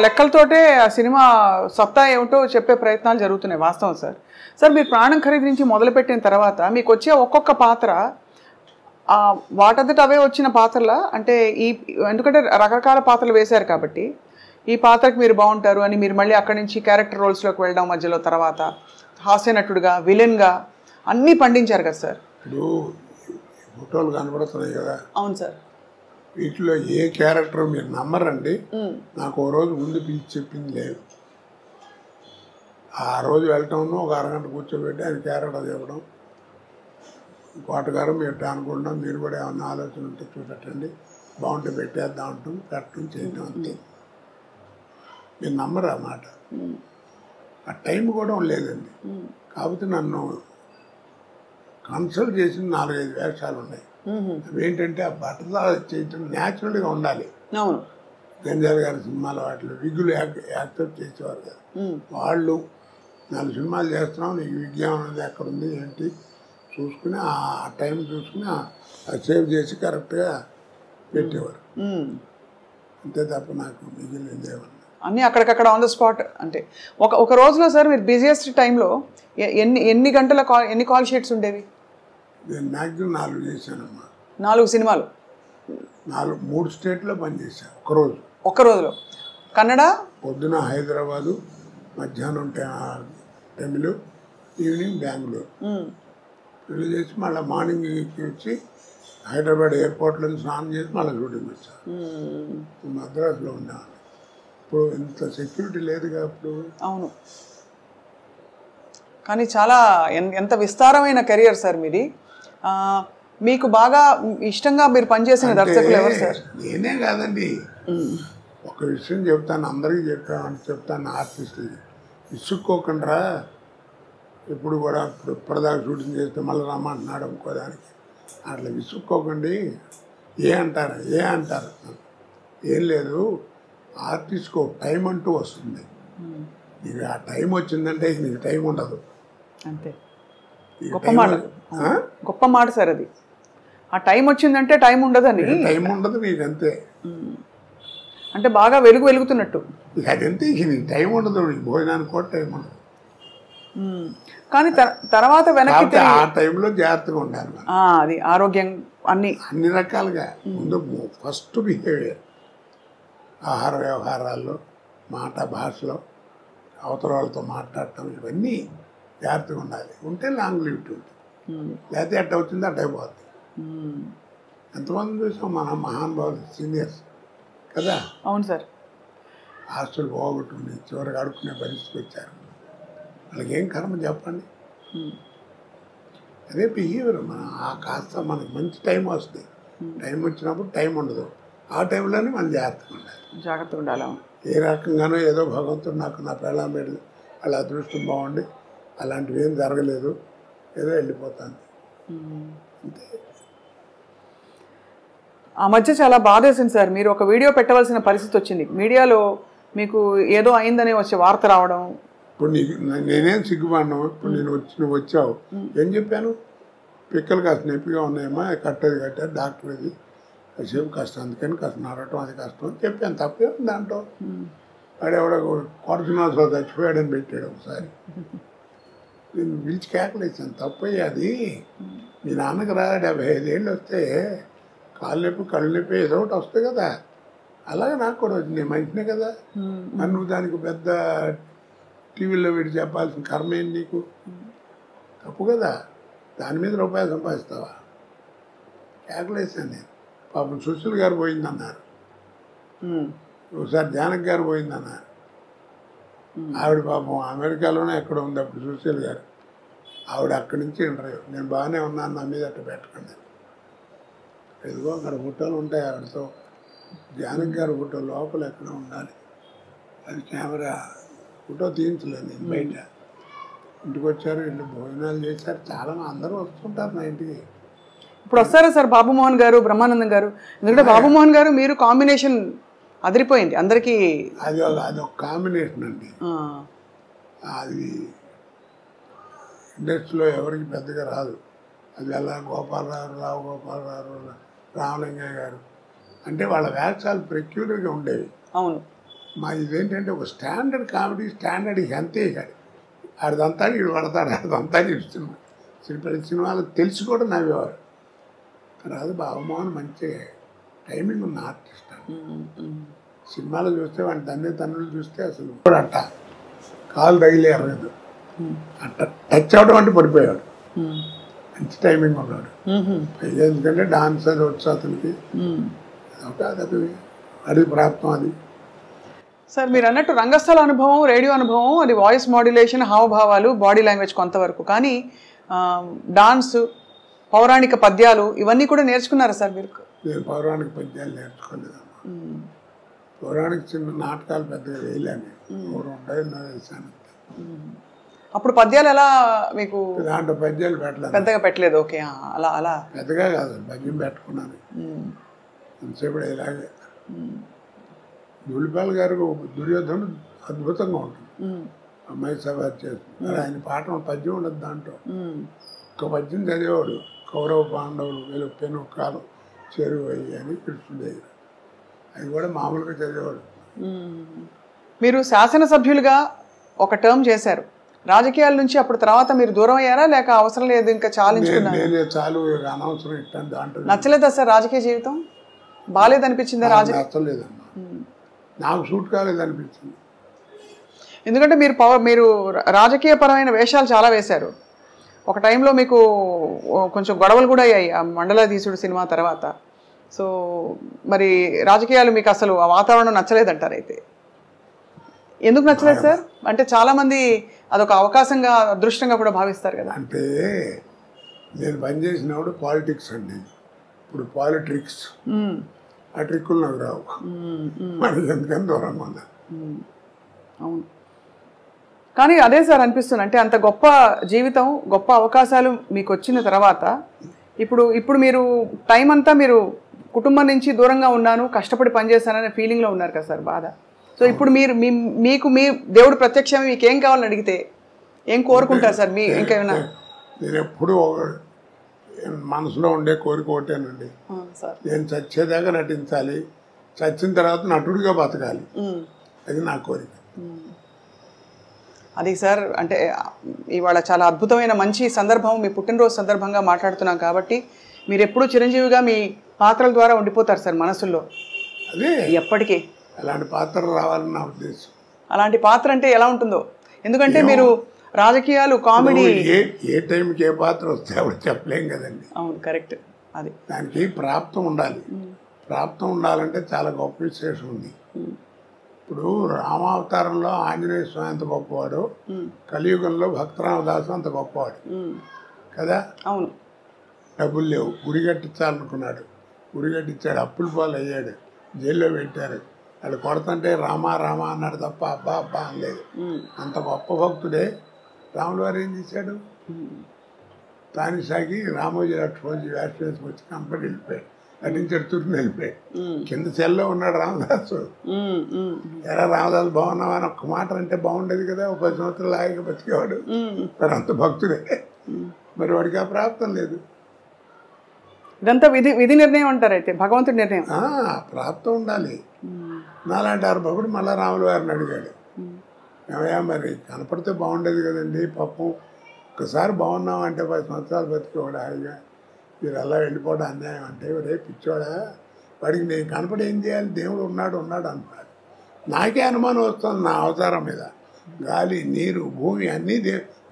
లెక్కలతోటే ఆ సినిమా సత్తా ఏమిటో చెప్పే ప్రయత్నాలు జరుగుతున్నాయి, వాస్తవం సార్. సార్ మీరు ప్రాణం ఖరీదు నుంచి మొదలుపెట్టిన తర్వాత మీకు వచ్చే ఒక్కొక్క పాత్ర వాటంతట అవే వచ్చిన పాత్రల అంటే ఎందుకంటే రకరకాల పాత్రలు వేశారు కాబట్టి ఈ పాత్రకు మీరు బాగుంటారు అని మీరు మళ్ళీ అక్కడి నుంచి క్యారెక్టర్ రోల్స్లోకి వెళ్ళడం, మధ్యలో తర్వాత హాస్య నటుడుగా, విలన్గా అన్నీ పండించారు కదా సార్. ఇప్పుడు ఫోటోలు కనబడుతున్నాయి కదా. అవును సార్. వీటిలో ఏ క్యారెక్టర్ మీరు నమ్మరండి, నాకు ఓ రోజు ముందు పిలిచి చెప్పింది లేదు. ఆ రోజు వెళ్ళటం ఒక అరగంట కూర్చోబెట్టి ఆయన క్యారెక్టర్ చెప్పడం, కోటగారు మీరు అనుకుంటాం, మీరు కూడా ఏమన్నా ఆలోచన ఉంటే చూపెట్టండి, బాగుంటే పెట్టేద్దాం అంటాం, పెట్టడం చేయటం అంతే. మీరు నమ్మరు ఆ మాట. ఆ టైం కూడా లేదండి. కాకపోతే నన్ను కన్సల్ట్ చేసిన 4-5 వేషాలు ఉన్నాయి. అవేంటంటే ఆ బట్టలా చేయటం న్యాచురల్గా ఉండాలి. గంజాల గారి సినిమాలో వాటిలో విగ్గులు యాక్సెప్ట్ చేసేవారు కదా, వాళ్ళు 4 సినిమాలు చేస్తున్నాం, నీకు విజ్ఞానం అనేది ఎక్కడుంది ఏంటి చూసుకుని ఆ టైం చూసుకుని సేవ్ చేసి కరెక్ట్గా పెట్టేవారు, అంతే తప్ప నాకు మిగిలింది ఏమన్నా అన్నీ అక్కడికక్కడ ఆన్ ద స్పాట్. అంటే ఒక రోజులో సార్ మీరు బిజియెస్ట్ టైంలో ఎన్ని గంటల ఎన్ని కాల్ షీట్స్ ఉండేవి? నేను మ్యాక్సిమం 4 చేశానమ్మా. 4 సినిమాలు 3 స్టేట్లో పనిచేశాను ఒకరోజు. ఒక్క రోజులో కన్నడ పొద్దున హైదరాబాదు, మధ్యాహ్నం తమిళ, ఈవినింగ్ బెంగళూరు. పెళ్లి చేసి మళ్ళీ మార్నింగ్ వచ్చి హైదరాబాద్ ఎయిర్పోర్ట్లో స్నానం చేసి మళ్ళీ షూటింగ్ వచ్చాను. మద్రాసులో ఉన్నాను. ఇప్పుడు ఇంత సెక్యూరిటీ లేదుగా అప్పుడు. అవును, కానీ చాలా ఎంత విస్తారమైన కెరియర్ సార్ మీది. మీకు బాగా ఇష్టంగా మీరు పనిచేసిన దర్శకులు ఎవరు సార్? నేనే కాదండి, ఒక విషయం చెప్తాను, అందరికీ చెప్తాను ఆర్టిస్టులకి, విసుక్కోకుండా ఎప్పుడు కూడా ఇప్పటిదాకా షూటింగ్ చేస్తే మళ్ళీ రమ్మంటున్నాడు అనుకోదానికి అట్లా విసుక్కోకండి. ఏ అంటారు ఏం లేదు, ఆర్టిస్ట్కి ఒక టైం అంటూ వస్తుంది, నీకు ఆ టైం వచ్చిందంటే నీకు టైం ఉండదు, అంతే. గొప్ప మాట సార్ అది. ఆ టైం వచ్చిందంటే టైం ఉండదని, టైం ఉండదు నీకు, అంతే. అంటే బాగా వెలుగుతున్నట్టు. ఇక అదంతే, ఇక నీకు టైం ఉండదు, నీకు భోజనానికి కూడా టైం ఉండదు. కానీ తర్వాత వెనక్కి కాబట్టి ఆ టైంలో జాగ్రత్తగా ఉండాలి మనం. అది ఆరోగ్యం అన్ని రకాలుగా. ముందు ఫస్ట్ బిహేవియర్, ఆహార వ్యవహారాల్లో, మాట భాషలో, అవతల వాళ్ళతో మాట్లాడటం, ఇవన్నీ జాగ్రత్తగా ఉండాలి. ఉంటే లాంగ్ లివిటీ ఉంటుంది. లేకపోతే ఎట్ట అవుతుంది అట్ట అయిపోతుంది. ఎంతమంది చూసాం మన మహానుభావులు, సీనియర్స్ కదా. అవును సార్. ఆస్తులు పోగొట్టుకుని చివరికి అడుక్కునే పరిస్థితికి వచ్చారు. వాళ్ళకి ఏం కర్మ చెప్పండి. అదే బిహేవియర్. మనం ఆ కాస్త మనకి మంచి టైం వస్తుంది. టైం వచ్చినప్పుడు టైం ఉండదు. ఆ టైంలోనే మనం జాగ్రత్తగా ఉండాలి. ఏ రకంగానో ఏదో భగవంతుడు నాకు నా పెళ్ళాం పెళ్ళి వాళ్ళ అదృష్టం బాగుండి అలాంటివి ఏం జరగలేదు, ఏదో వెళ్ళిపోతాను అంతే. ఆ మధ్య చాలా బాధేసింది సార్. మీరు ఒక వీడియో పెట్టవలసిన పరిస్థితి వచ్చింది. మీడియాలో మీకు ఏదో అయిందనే వచ్చే వార్త రావడం. ఇప్పుడు నేనేం సిగ్గుపడినా. ఇప్పుడు నువ్వు వచ్చావు, ఏం చెప్పాను? పిక్కలు కాస్త నొప్పిగా ఉన్నాయమ్మా, కట్టారు డాక్టర్ ఇది కాసేపు కష్టం, అందుకని కాస్త నడవటం అది కష్టం అని చెప్పాను. తప్పే ఉంది దాంట్లో. వాడెవడో కొడుకున్నాసో చచ్చిపోయాడని పెట్టాడు ఒకసారి. నేను పిలిచి కేకలేసాను, తప్పయ్య అది. మీ నాన్నకి రా 75 ఏళ్ళు వస్తే కాళ్ళు నొప్పి కళ్ళు నొప్పి ఏదో ఒకటి వస్తాయి కదా, అలాగే నాకు కూడా వచ్చింది. నేను మంచినే కదా, నన్ను దానికి పెద్ద టీవీలో వీడు చెప్పాల్సిన కర్మ ఏంటి నీకు? తప్పు కదా. దాని మీద రూపాయలు సంపాదిస్తావా? కేకలేసాను నేను. పాపం సుశీల్ గారు పోయిందన్నారు, ఒకసారి జానకి గారు పోయిందన్నారు. ఆవిడ పాపం అమెరికాలోనే ఎక్కడ ఉంది అప్పుడు సుశీల్ గారు. ఆవిడ అక్కడి నుంచి ఇంటర్వ్యూ, నేను బాగానే ఉన్నాను, నా మీద అట్ట పెట్టకండి. ఎదుగో అక్కడ ఫోటోలు ఉంటాయి ఆవిడతో. జానకి గారు ఫోటో లోపల ఎక్కడ ఉండాలి, అది కెమెరా ఫోటో తీయించలేదు నేను బయట. ఇంటికి వచ్చారు, ఇంటి భోజనాలు చేశారు. చాలా అందరూ వస్తుంటారు నా ఇంటికి. ఇప్పుడు వస్తారా సార్ బాబుమోహన్ గారు, బ్రహ్మానందం గారు? ఎందుకంటే బాబుమోహన్ గారు మీరు కాంబినేషన్ అదిరిపోయింది అందరికీ. అదొక కాంబినేషన్ అండి. అది ఇండస్ట్రీలో ఎవరికి పెద్దగా రాదు. అది అలా గోపాలరావు, రావు గోపాలరావు, రామలింగయ్య గారు అంటే వాళ్ళ వేషాలు పెక్యులర్గా ఉండేవి. అవును. మా ఇదేంటంటే ఒక స్టాండర్డ్ కామెడీ, స్టాండర్డ్ ఇక అంతే. కాదు ఆడిదంతా వీడు పడతాడు, ఆడిదంతా ఇస్తున్నా. ప్రతి సినిమాలు తెలిసి కూడా నవ్వేవారు. తర్వాత బాబుమోహన్ మంచి టైమింగ్ ఉన్న ఆర్టిస్ట్. సినిమాలు చూస్తే వాడి తన్నులు చూస్తే అసలు అట్ట కాలు తగిలే అరగదు, అట్ట టచ్ అవడం అంటే పడిపోయాడు. మంచి టైమింగ్ ఉన్నాడు. ఎందుకంటే డాన్స్ అది వచ్చు అతనికి, అదొక అది ప్రాప్తం. అది సార్ మీరు అన్నట్టు రంగస్థల అనుభవం, రేడియో అనుభవం, అది వాయిస్ మాడ్యులేషన్, హావభావాలు, బాడీ లాంగ్వేజ్ కొంతవరకు. కానీ డాన్స్, పౌరాణిక పద్యాలు ఇవన్నీ కూడా నేర్చుకున్నారా సార్ మీరు? నేను పౌరాణిక పద్యాలు నేర్చుకోలేదమ్మా. పౌరాణిక చిన్న నాటకాలు పెద్దగా వేయలేను. వేసాను. అప్పుడు పద్యాలు ఎలా మీకు? దాంట్లో పద్యాలు పెట్టలేదు, పెద్దగా పెట్టలేదు. ఓకే, అలా అలా పెద్దగా కాదు, పద్యం పెట్టుకున్నాను ఎంతసేపు ఇలాగే. ధూళిపాల్ గారు దుర్యోధను అద్భుతంగా ఉంటుంది. అమ్మాయి సభ చేస్తుంది. ఆయన పాట పద్యం ఉండదు దాంట్లో. ఒక పద్యం చదివేవాడు, కౌరవ పాండవులు వెలుపెను కాలం చెరువు అయ్యి అని కృష్ణుడు దగ్గర. అది కూడా మామూలుగా చదివేవాడు. మీరు శాసనసభ్యులుగా ఒక టర్మ్ చేశారు. రాజకీయాల నుంచి అప్పుడు తర్వాత మీరు దూరం అయ్యారా, లేక అవసరం లేదు ఇంకా చాలించుకున్నారా? నేనే చాలు, అనవసరం ఇట్టాను. దాంట్లో నచ్చలేదా సార్ రాజకీయ జీవితం? బాగాలేదనిపించిందా? నచ్చలేదమ్మా, నాకు సూట్ కాలేదనిపించింది. ఎందుకంటే మీరు రాజకీయపరమైన వేషాలు చాలా వేశారు. ఒక టైంలో మీకు కొంచెం గొడవలు కూడా అయ్యాయి ఆ మండలాధీశుడు సినిమా తర్వాత. సో మరి రాజకీయాలు మీకు అసలు ఆ వాతావరణం నచ్చలేదంటారు. అయితే ఎందుకు నచ్చలేదు సార్? అంటే చాలామంది అదొక అవకాశంగా, అదృష్టంగా కూడా భావిస్తారు కదా. అంటే నేను పనిచేసినప్పుడు పాలిటిక్స్ అండి. ఇప్పుడు పాలిటిక్స్ ఆ ట్రిక్కులు నాకు రావు. మరి ఎందుకని దూరంగా ఉన్నా. అవును. కానీ అదే సార్ అనిపిస్తుంది, అంటే అంత గొప్ప జీవితం, గొప్ప అవకాశాలు మీకు వచ్చిన తర్వాత ఇప్పుడు మీరు టైం అంతా మీరు కుటుంబం నుంచి దూరంగా ఉన్నాను, కష్టపడి పనిచేస్తాననే ఫీలింగ్లో ఉన్నారు కదా సార్, బాధ. సో ఇప్పుడు మీకు మీ దేవుడు ప్రత్యక్షమే మీకు ఏం కావాలని అడిగితే ఏం కోరుకుంటారు సార్? మీ ఇంకేమైనా? నేను ఎప్పుడు మనసులో ఉండే కోరిక ఒకటేనండి, నేను చచ్చేదాకా నటించాలి. చచ్చిన తర్వాత నటుడిగా బతకాలి, అది నా కోరిక. అది సార్, అంటే ఇవాళ చాలా అద్భుతమైన మంచి సందర్భం, మీ పుట్టినరోజు సందర్భంగా మాట్లాడుతున్నాం కాబట్టి మీరు ఎప్పుడూ చిరంజీవిగా మీ పాత్రల ద్వారా ఉండిపోతారు సార్ మనసుల్లో అదే ఎప్పటికీ. అలాంటి పాత్ర రావాలని నా ఉద్దేశం. అలాంటి పాత్ర అంటే ఎలా ఉంటుందో, ఎందుకంటే మీరు రాజకీయాలు, కామెడీ, ఏ టైంకి ఏ పాత్ర వస్తే అప్పుడు చెప్పలేం కదండి. అవును, కరెక్ట్. అది దానికి ప్రాప్తం ఉండాలి. ప్రాప్తం ఉండాలంటే చాలా గొప్ప విశేషం ఉంది. ఇప్పుడు రామావతారంలో ఆంజనేయ స్వామి అంత గొప్పవాడు, కలియుగంలో భక్తరామదాసు అంత గొప్పవాడు కదా. అవును. డబ్బులు లేవు, గుడి కట్టించాలనుకున్నాడు, గుడి కట్టించాడు, అప్పుల పాలు అయ్యాడు, జైల్లో పెట్టారు. వాళ్ళు కొడుతుంటే రామా రామా అన్నాడు తప్ప అబ్బా అబ్బా అనలేదు. అంత గొప్ప భక్తుడే రాముల వారు ఏం చేశాడు, తానిసాగి రామోజీ లక్ష్మణజీ వేషం వేసుకొచ్చి కంపెనీ వెళ్ళిపోయాడు, నటించాడు, తుర్ని వెళ్ళిపోయాడు. కింద సెల్లో ఉన్నాడు రామదాసు. ఎరా రామదాసు బాగున్నావా అని ఒక్క మాట అంటే బాగుండేది కదా, ఒక 10 సంవత్సరాలు లాగా బతికేవాడు. మరి అంత భక్తుడే, మరి వాడికి ఆ ప్రాప్తం లేదు. ఇదంతా విధి నిర్ణయం అంటారు, అయితే భగవంతుడి నిర్ణయం. ప్రాప్తం ఉండాలి. నాలాంటి 6 భక్తుడు మళ్ళీ రాముల వారిని అడిగాడు, ఏమయ్యా మరి కనపడితే బాగుండేది కదండి, పాపం ఒక్కసారి బాగున్నాం అంటే 10 సంవత్సరాలు బతికేవాడు హాయిగా, మీరు అలా వెళ్ళిపోవడం అన్యాయం అంటే, రేపు పిచ్చోడా వాడికి నేను కనపడి ఏం చేయాలి, దేవుడు ఉన్నాడు అంటున్నాడు. నాకే అనుమానం వస్తుంది నా అవతారం మీద, గాలి నీరు భూమి అన్నీ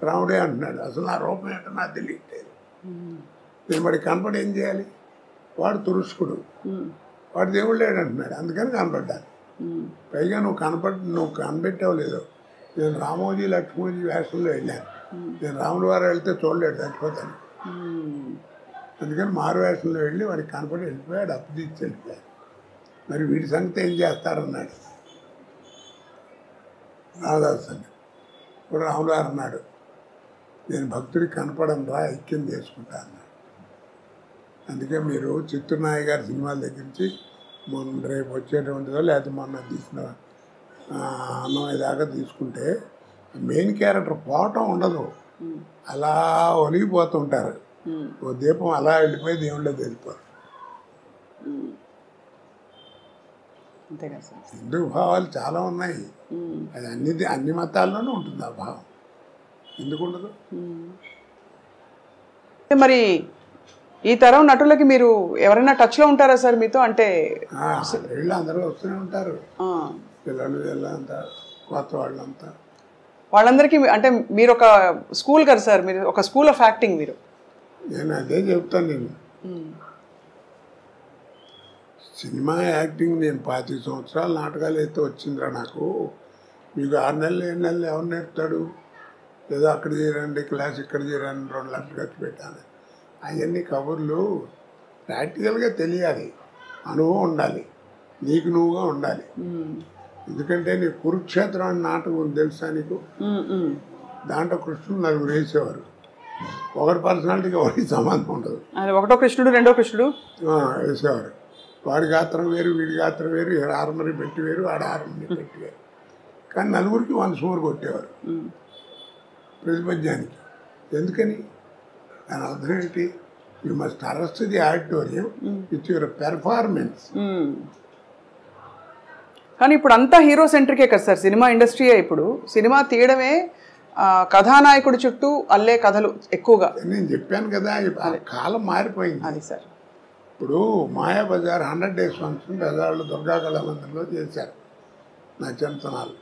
రాముడే అంటున్నాడు. అసలు నా రూపం ఏంటో నాకు తెలియట్లేదు. నేను వాడికి కనపడి ఏం చేయాలి, వాడు తురుష్కుడు, వాడు దేవుడు లేడు అంటున్నాడు, అందుకని కనపడ్డాను. పైగా నువ్వు కనిపెట్టావు లేదో, నేను రామోజీ లక్ష్మణజీ వేషంలో వెళ్ళాను, నేను రాముల వారు వెళ్తే చూడలేడు, చచ్చిపోతాను. అందుకని మారు వేషంలో వెళ్ళి వాడికి కనపడి వెళ్ళిపోయాడు, అప్పు తీసి వెళ్ళిపోయాడు. మరి వీడి సంగతి ఏం చేస్తారన్నాడు రామదాసు సంగతి. ఇప్పుడు రాముల వారు అన్నాడు, నేను భక్తుడికి కనపడం రా, ఐక్యం చేసుకుంటా అన్నాడు. అందుకే మీరు చిత్తూరునాయ గారి సినిమాల దగ్గర నుంచి రేపు వచ్చేటువంటిదో లేకపోతే మొన్న తీసిన అన్నమయ్య దాకా తీసుకుంటే మెయిన్ క్యారెక్టర్ పోవటం ఉండదు, అలా ఒలిగిపోతుంటారు. ఓ దీపం అలా వెళ్ళిపోయి దేవుళ్ళో వెళ్ళిపోరు. హిందూ భావాలు చాలా ఉన్నాయి, అది అన్ని మతాల్లోనూ ఉంటుంది ఆ భావం, ఎందుకు ఉండదు? మరి ఈ తరం నటులకి మీరు ఎవరైనా టచ్లో ఉంటారా సార్ మీతో? అంటే వీళ్ళు అందరూ వస్తూనే ఉంటారు, పిల్లలు వీళ్ళంతా, కొత్త వాళ్ళంతా. వాళ్ళందరికీ అంటే మీరు ఒక స్కూల్ కదా సార్, మీరు ఒక స్కూల్ ఆఫ్ యాక్టింగ్. మీరు నేను అదే చెప్తాను. నేను సినిమా యాక్టింగ్ నేను 25 సంవత్సరాలు నాటకాలు అయితే వచ్చిందిరా నాకు. మీకు 6 నెలలు 7 నెలలు ఎవరు నేర్పుతాడు? ఏదో అక్కడ చేరండి క్లాస్, ఇక్కడ చేరండి, 2 లక్షలు ఖర్చు పెట్టాను. అవన్నీ కబుర్లు. ప్రాక్టికల్గా తెలియాలి, అనుభవం ఉండాలి, నీకు నువ్వుగా ఉండాలి. ఎందుకంటే నీకు కురుక్షేత్రం అని నాటకం తెలుసా నీకు? దాంట్లో కృష్ణుడు 4 వేసేవారు, ఒకటి పర్సనాలిటీకి ఒకటి సంబంధం ఉండదు. ఒకటో కృష్ణుడు రెండో కృష్ణుడు వేసేవారు. వాడి గాత్రం వేరు, వీడి గాత్రం వేరు, ఆర్మరీ పెట్టి వేరు, ఆడ ఆర్మరీ పెట్టి వేరు. కానీ 4కి 100 సుమారు కొట్టేవారు ప్రతిపద్యానికి. ఎందుకని? దాని అర్థం ఏంటి? You must arrest the auditorium with your performance. కానీ ఇప్పుడు అంతా హీరో సెంట్రికే కదా సార్ సినిమా ఇండస్ట్రీయే. ఇప్పుడు సినిమా తీయడమే కథానాయకుడి చుట్టూ అల్లే కథలు ఎక్కువగా. నేను చెప్పాను కదా, కాలం మారిపోయింది. అది సార్, ఇప్పుడు మాయాబజార్ 100 days ఫంక్షన్ బజార్లో దుర్గా కళామందిరంలో చేశారు నా చింతనాలు.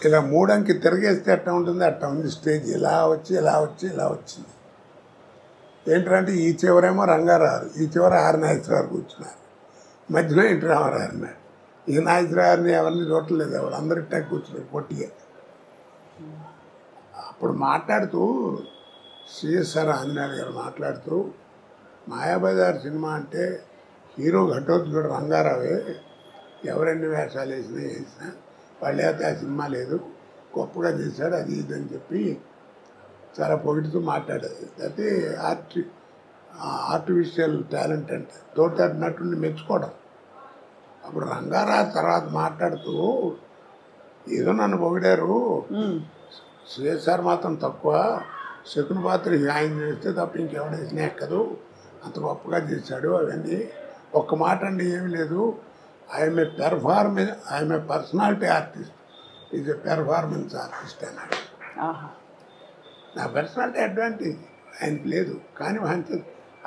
ఇలా 3 అంకి తిరగేస్తే ఎట్లా ఉంటుంది, అట్లా ఉంది స్టేజ్. ఇలా వచ్చి ఇలా వచ్చి ఇలా వచ్చింది. ఏంటంటే ఈ చివరేమో రంగారావు, ఈ చివర ఆర్ నాగేశ్వరరావు కూర్చున్నారు, మధ్యలో ఇంటి రామారావు అన్నాడు. ఈ నాగేశ్వరరావుని ఎవరిని చూడలేదు, ఎవరు అందరు ఇట్టా కూర్చున్నారు పొట్టిగా. అప్పుడు మాట్లాడుతూ సిఎస్ఆర్ ఆంజనేయులు గారు మాట్లాడుతూ, మాయాబజార్ సినిమా అంటే హీరో ఘటోత్కచుడు రంగారావే, ఎవరెన్ని వేషాలు వేసినా వాళ్ళు అయితే ఆ సినిమా లేదు, గొప్పగా చేశాడు, అది ఇది అని చెప్పి చాలా పొగిడుతూ మాట్లాడేది. అయితే ఆర్టిఫిషియల్ టాలెంట్ అంటే తోటి నటుడిని మెచ్చుకోవడం. అప్పుడు రంగారావు తర్వాత మాట్లాడుతూ, ఏదో నన్ను పొగిడారు, సిఎస్ఆర్ మాత్రం తక్కువ, శకుని పాత్ర ఆయన చేస్తే తప్ప ఇంకెవడేసినా ఎక్కదు, అంత గొప్పగా చేశాడు అవన్నీ ఒక్క మాట అండి ఏమి లేదు, I'm a personality artist, is a performance artist అన్నాడు. నా పర్సనాలిటీ అడ్వాంటేజ్ ఆయనకి లేదు, కానీ వాంఛ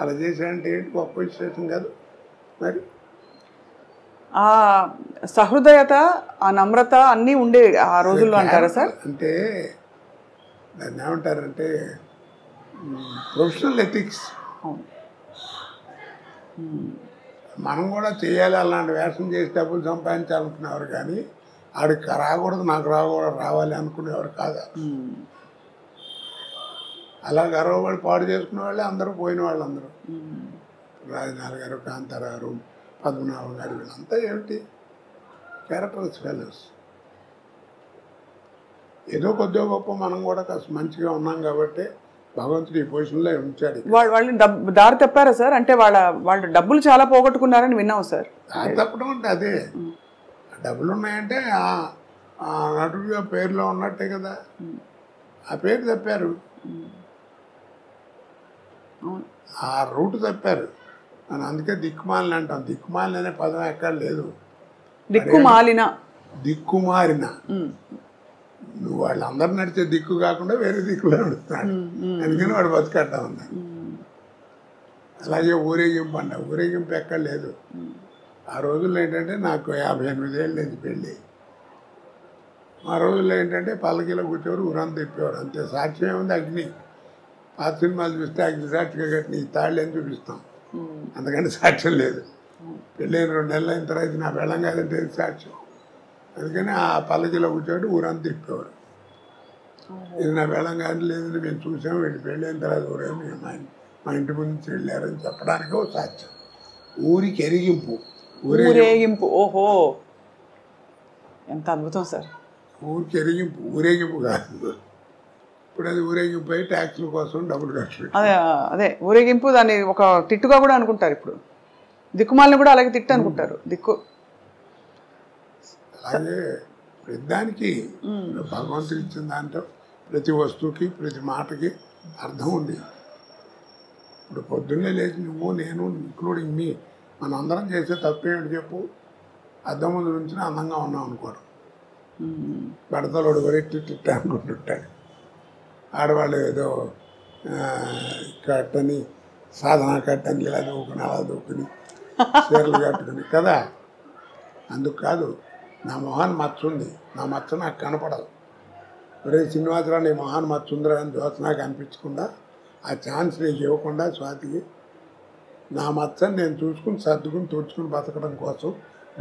అలా చేశాడంటే ఏంటి, గొప్ప విశేషం కాదు మరి. ఆ సహృదయత, ఆ నమ్రత అన్నీ ఉండే ఆ రోజుల్లో అంటారా సార్? అంటే దాన్ని ఏమంటారంటే ప్రొఫెషనల్ ఎథిక్స్. మనం కూడా చేయాలి, అలాంటి వేషం చేసి డబ్బులు సంపాదించాలనుకునేవారు, కానీ ఆడికి రాకూడదు నాకు రావాలి అనుకునేవారు కాదు. అలా గర్వపడి పాడు చేసుకునే వాళ్ళే అందరూ, పోయిన వాళ్ళందరూ. రాజనాథ్ గారు, కాంతారావు గారు, పద్మనాభం గారు, వీళ్ళంతా ఏమిటి క్యారెక్టర్స్ ఫెలోస్. ఏదో కొద్దిగా గొప్ప మనం కూడా కాస్త మంచిగా ఉన్నాం కాబట్టి భగవంతుడు ఈ పొజిషన్లో ఉంచాడు. వాళ్ళు దారి తప్పారా సార్? అంటే వాళ్ళు డబ్బులు చాలా పోగొట్టుకున్నారని విన్నాం సార్. దారి తప్పడం అంటే అదే, డబ్బులు ఉన్నాయంటే ఆ నటుడిగా పేరులో ఉన్నట్టే కదా, ఆ పేరు తప్పారు, ఆ రూట్ తప్పారు. అని అందుకే దిక్కుమాలిన అంటాం. దిక్కుమాలిన అనే పదం ఎక్కడ లేదు. దిక్కుమారిన నువ్వు వాళ్ళందరూ నడిచే దిక్కు కాకుండా వేరే దిక్కులో నడుస్తున్నాడు, అందుకని వాడు బతికట్టా ఉంది. అలాగే ఊరేగింపు అంట, ఊరేగింపు ఎక్కడ లేదు. ఆ రోజుల్లో ఏంటంటే నాకు 58 ఏళ్ళు లేదు పెళ్ళి. ఆ రోజుల్లో ఏంటంటే పల్లకీలో కూర్చోరు, ఊరంతా తిప్పేవారు, అంతే. సాక్ష్యం ఏముంది, అగ్ని. పాత సినిమాలు చూస్తే అగ్ని సాక్షిగా కట్టిన ఈ తాళ్ళు అని చూపిస్తాం, అందుకని సాక్ష్యం లేదు. పెళ్ళైన 2 నెలలు అయిన తర్వాత నా పెళ్ళం కాదంటే సాక్ష్యం. అందుకని ఆ పల్లకీలో కూర్చోటి ఊరంతా తిప్పేవారు. ఇది నా పెళ్ళం కాదు, లేదని మేము చూసాము, వీళ్ళు పెళ్ళైన తర్వాత ఊరేమి మా ఇంటి ముందు వెళ్ళారని చెప్పడానికి ఒక సాక్ష్యం. ఊరికి ఎరిగింపు, ఊరేగింపు. ఓహో, ఎంత అద్భుతం సార్. ఊరికి ఎరిగింపు, ఊరేగింపు కాదు. ఇప్పుడు అది ఊరేగింపు అయి ట్యాక్సుల కోసం డబ్బులు ఖర్చు. అదే ఊరేగింపు, దాన్ని ఒక తిట్టుగా కూడా అనుకుంటారు. ఇప్పుడు దిక్కుమాలని కూడా అలాగే తిట్టు అనుకుంటారు. దిక్కు అలాగే ప్రతిదానికి భగవంతుడు ఇచ్చిన దాంట్లో ప్రతి వస్తువుకి ప్రతి మాటకి అర్థం ఉంది. ఇప్పుడు పొద్దున్నే లేచి నువ్వు నేను ఇంక్లూడింగ్ మీ మనం అందరం చేసే తప్పేమిటి చెప్పు, అద్దం ముందు నుంచి అందంగా ఉన్నాం అనుకోరు. బడతలోడు వరెట్టి అనుకుంటుంటాడు. ఆడవాళ్ళు ఏదో కట్టని సాధన కట్టని ఇలా దూకుని అలా దూకుని చీరలు కట్టుకుని కదా. అందుకు కాదు, నా మొహాన్ని మచ్చ ఉంది, నా మచ్చ నాకు కనపడదు. ఒరే శ్రీనివాసరావు నీ మొహాన్ని మచ్చ ఉందిరా అని దోశ నాకు అనిపించకుండా, ఆ ఛాన్స్ నీకు ఇవ్వకుండా స్వాతికి నా మచ్చని నేను చూసుకుని సర్దుకుని తుడుచుకుని బతకడం కోసం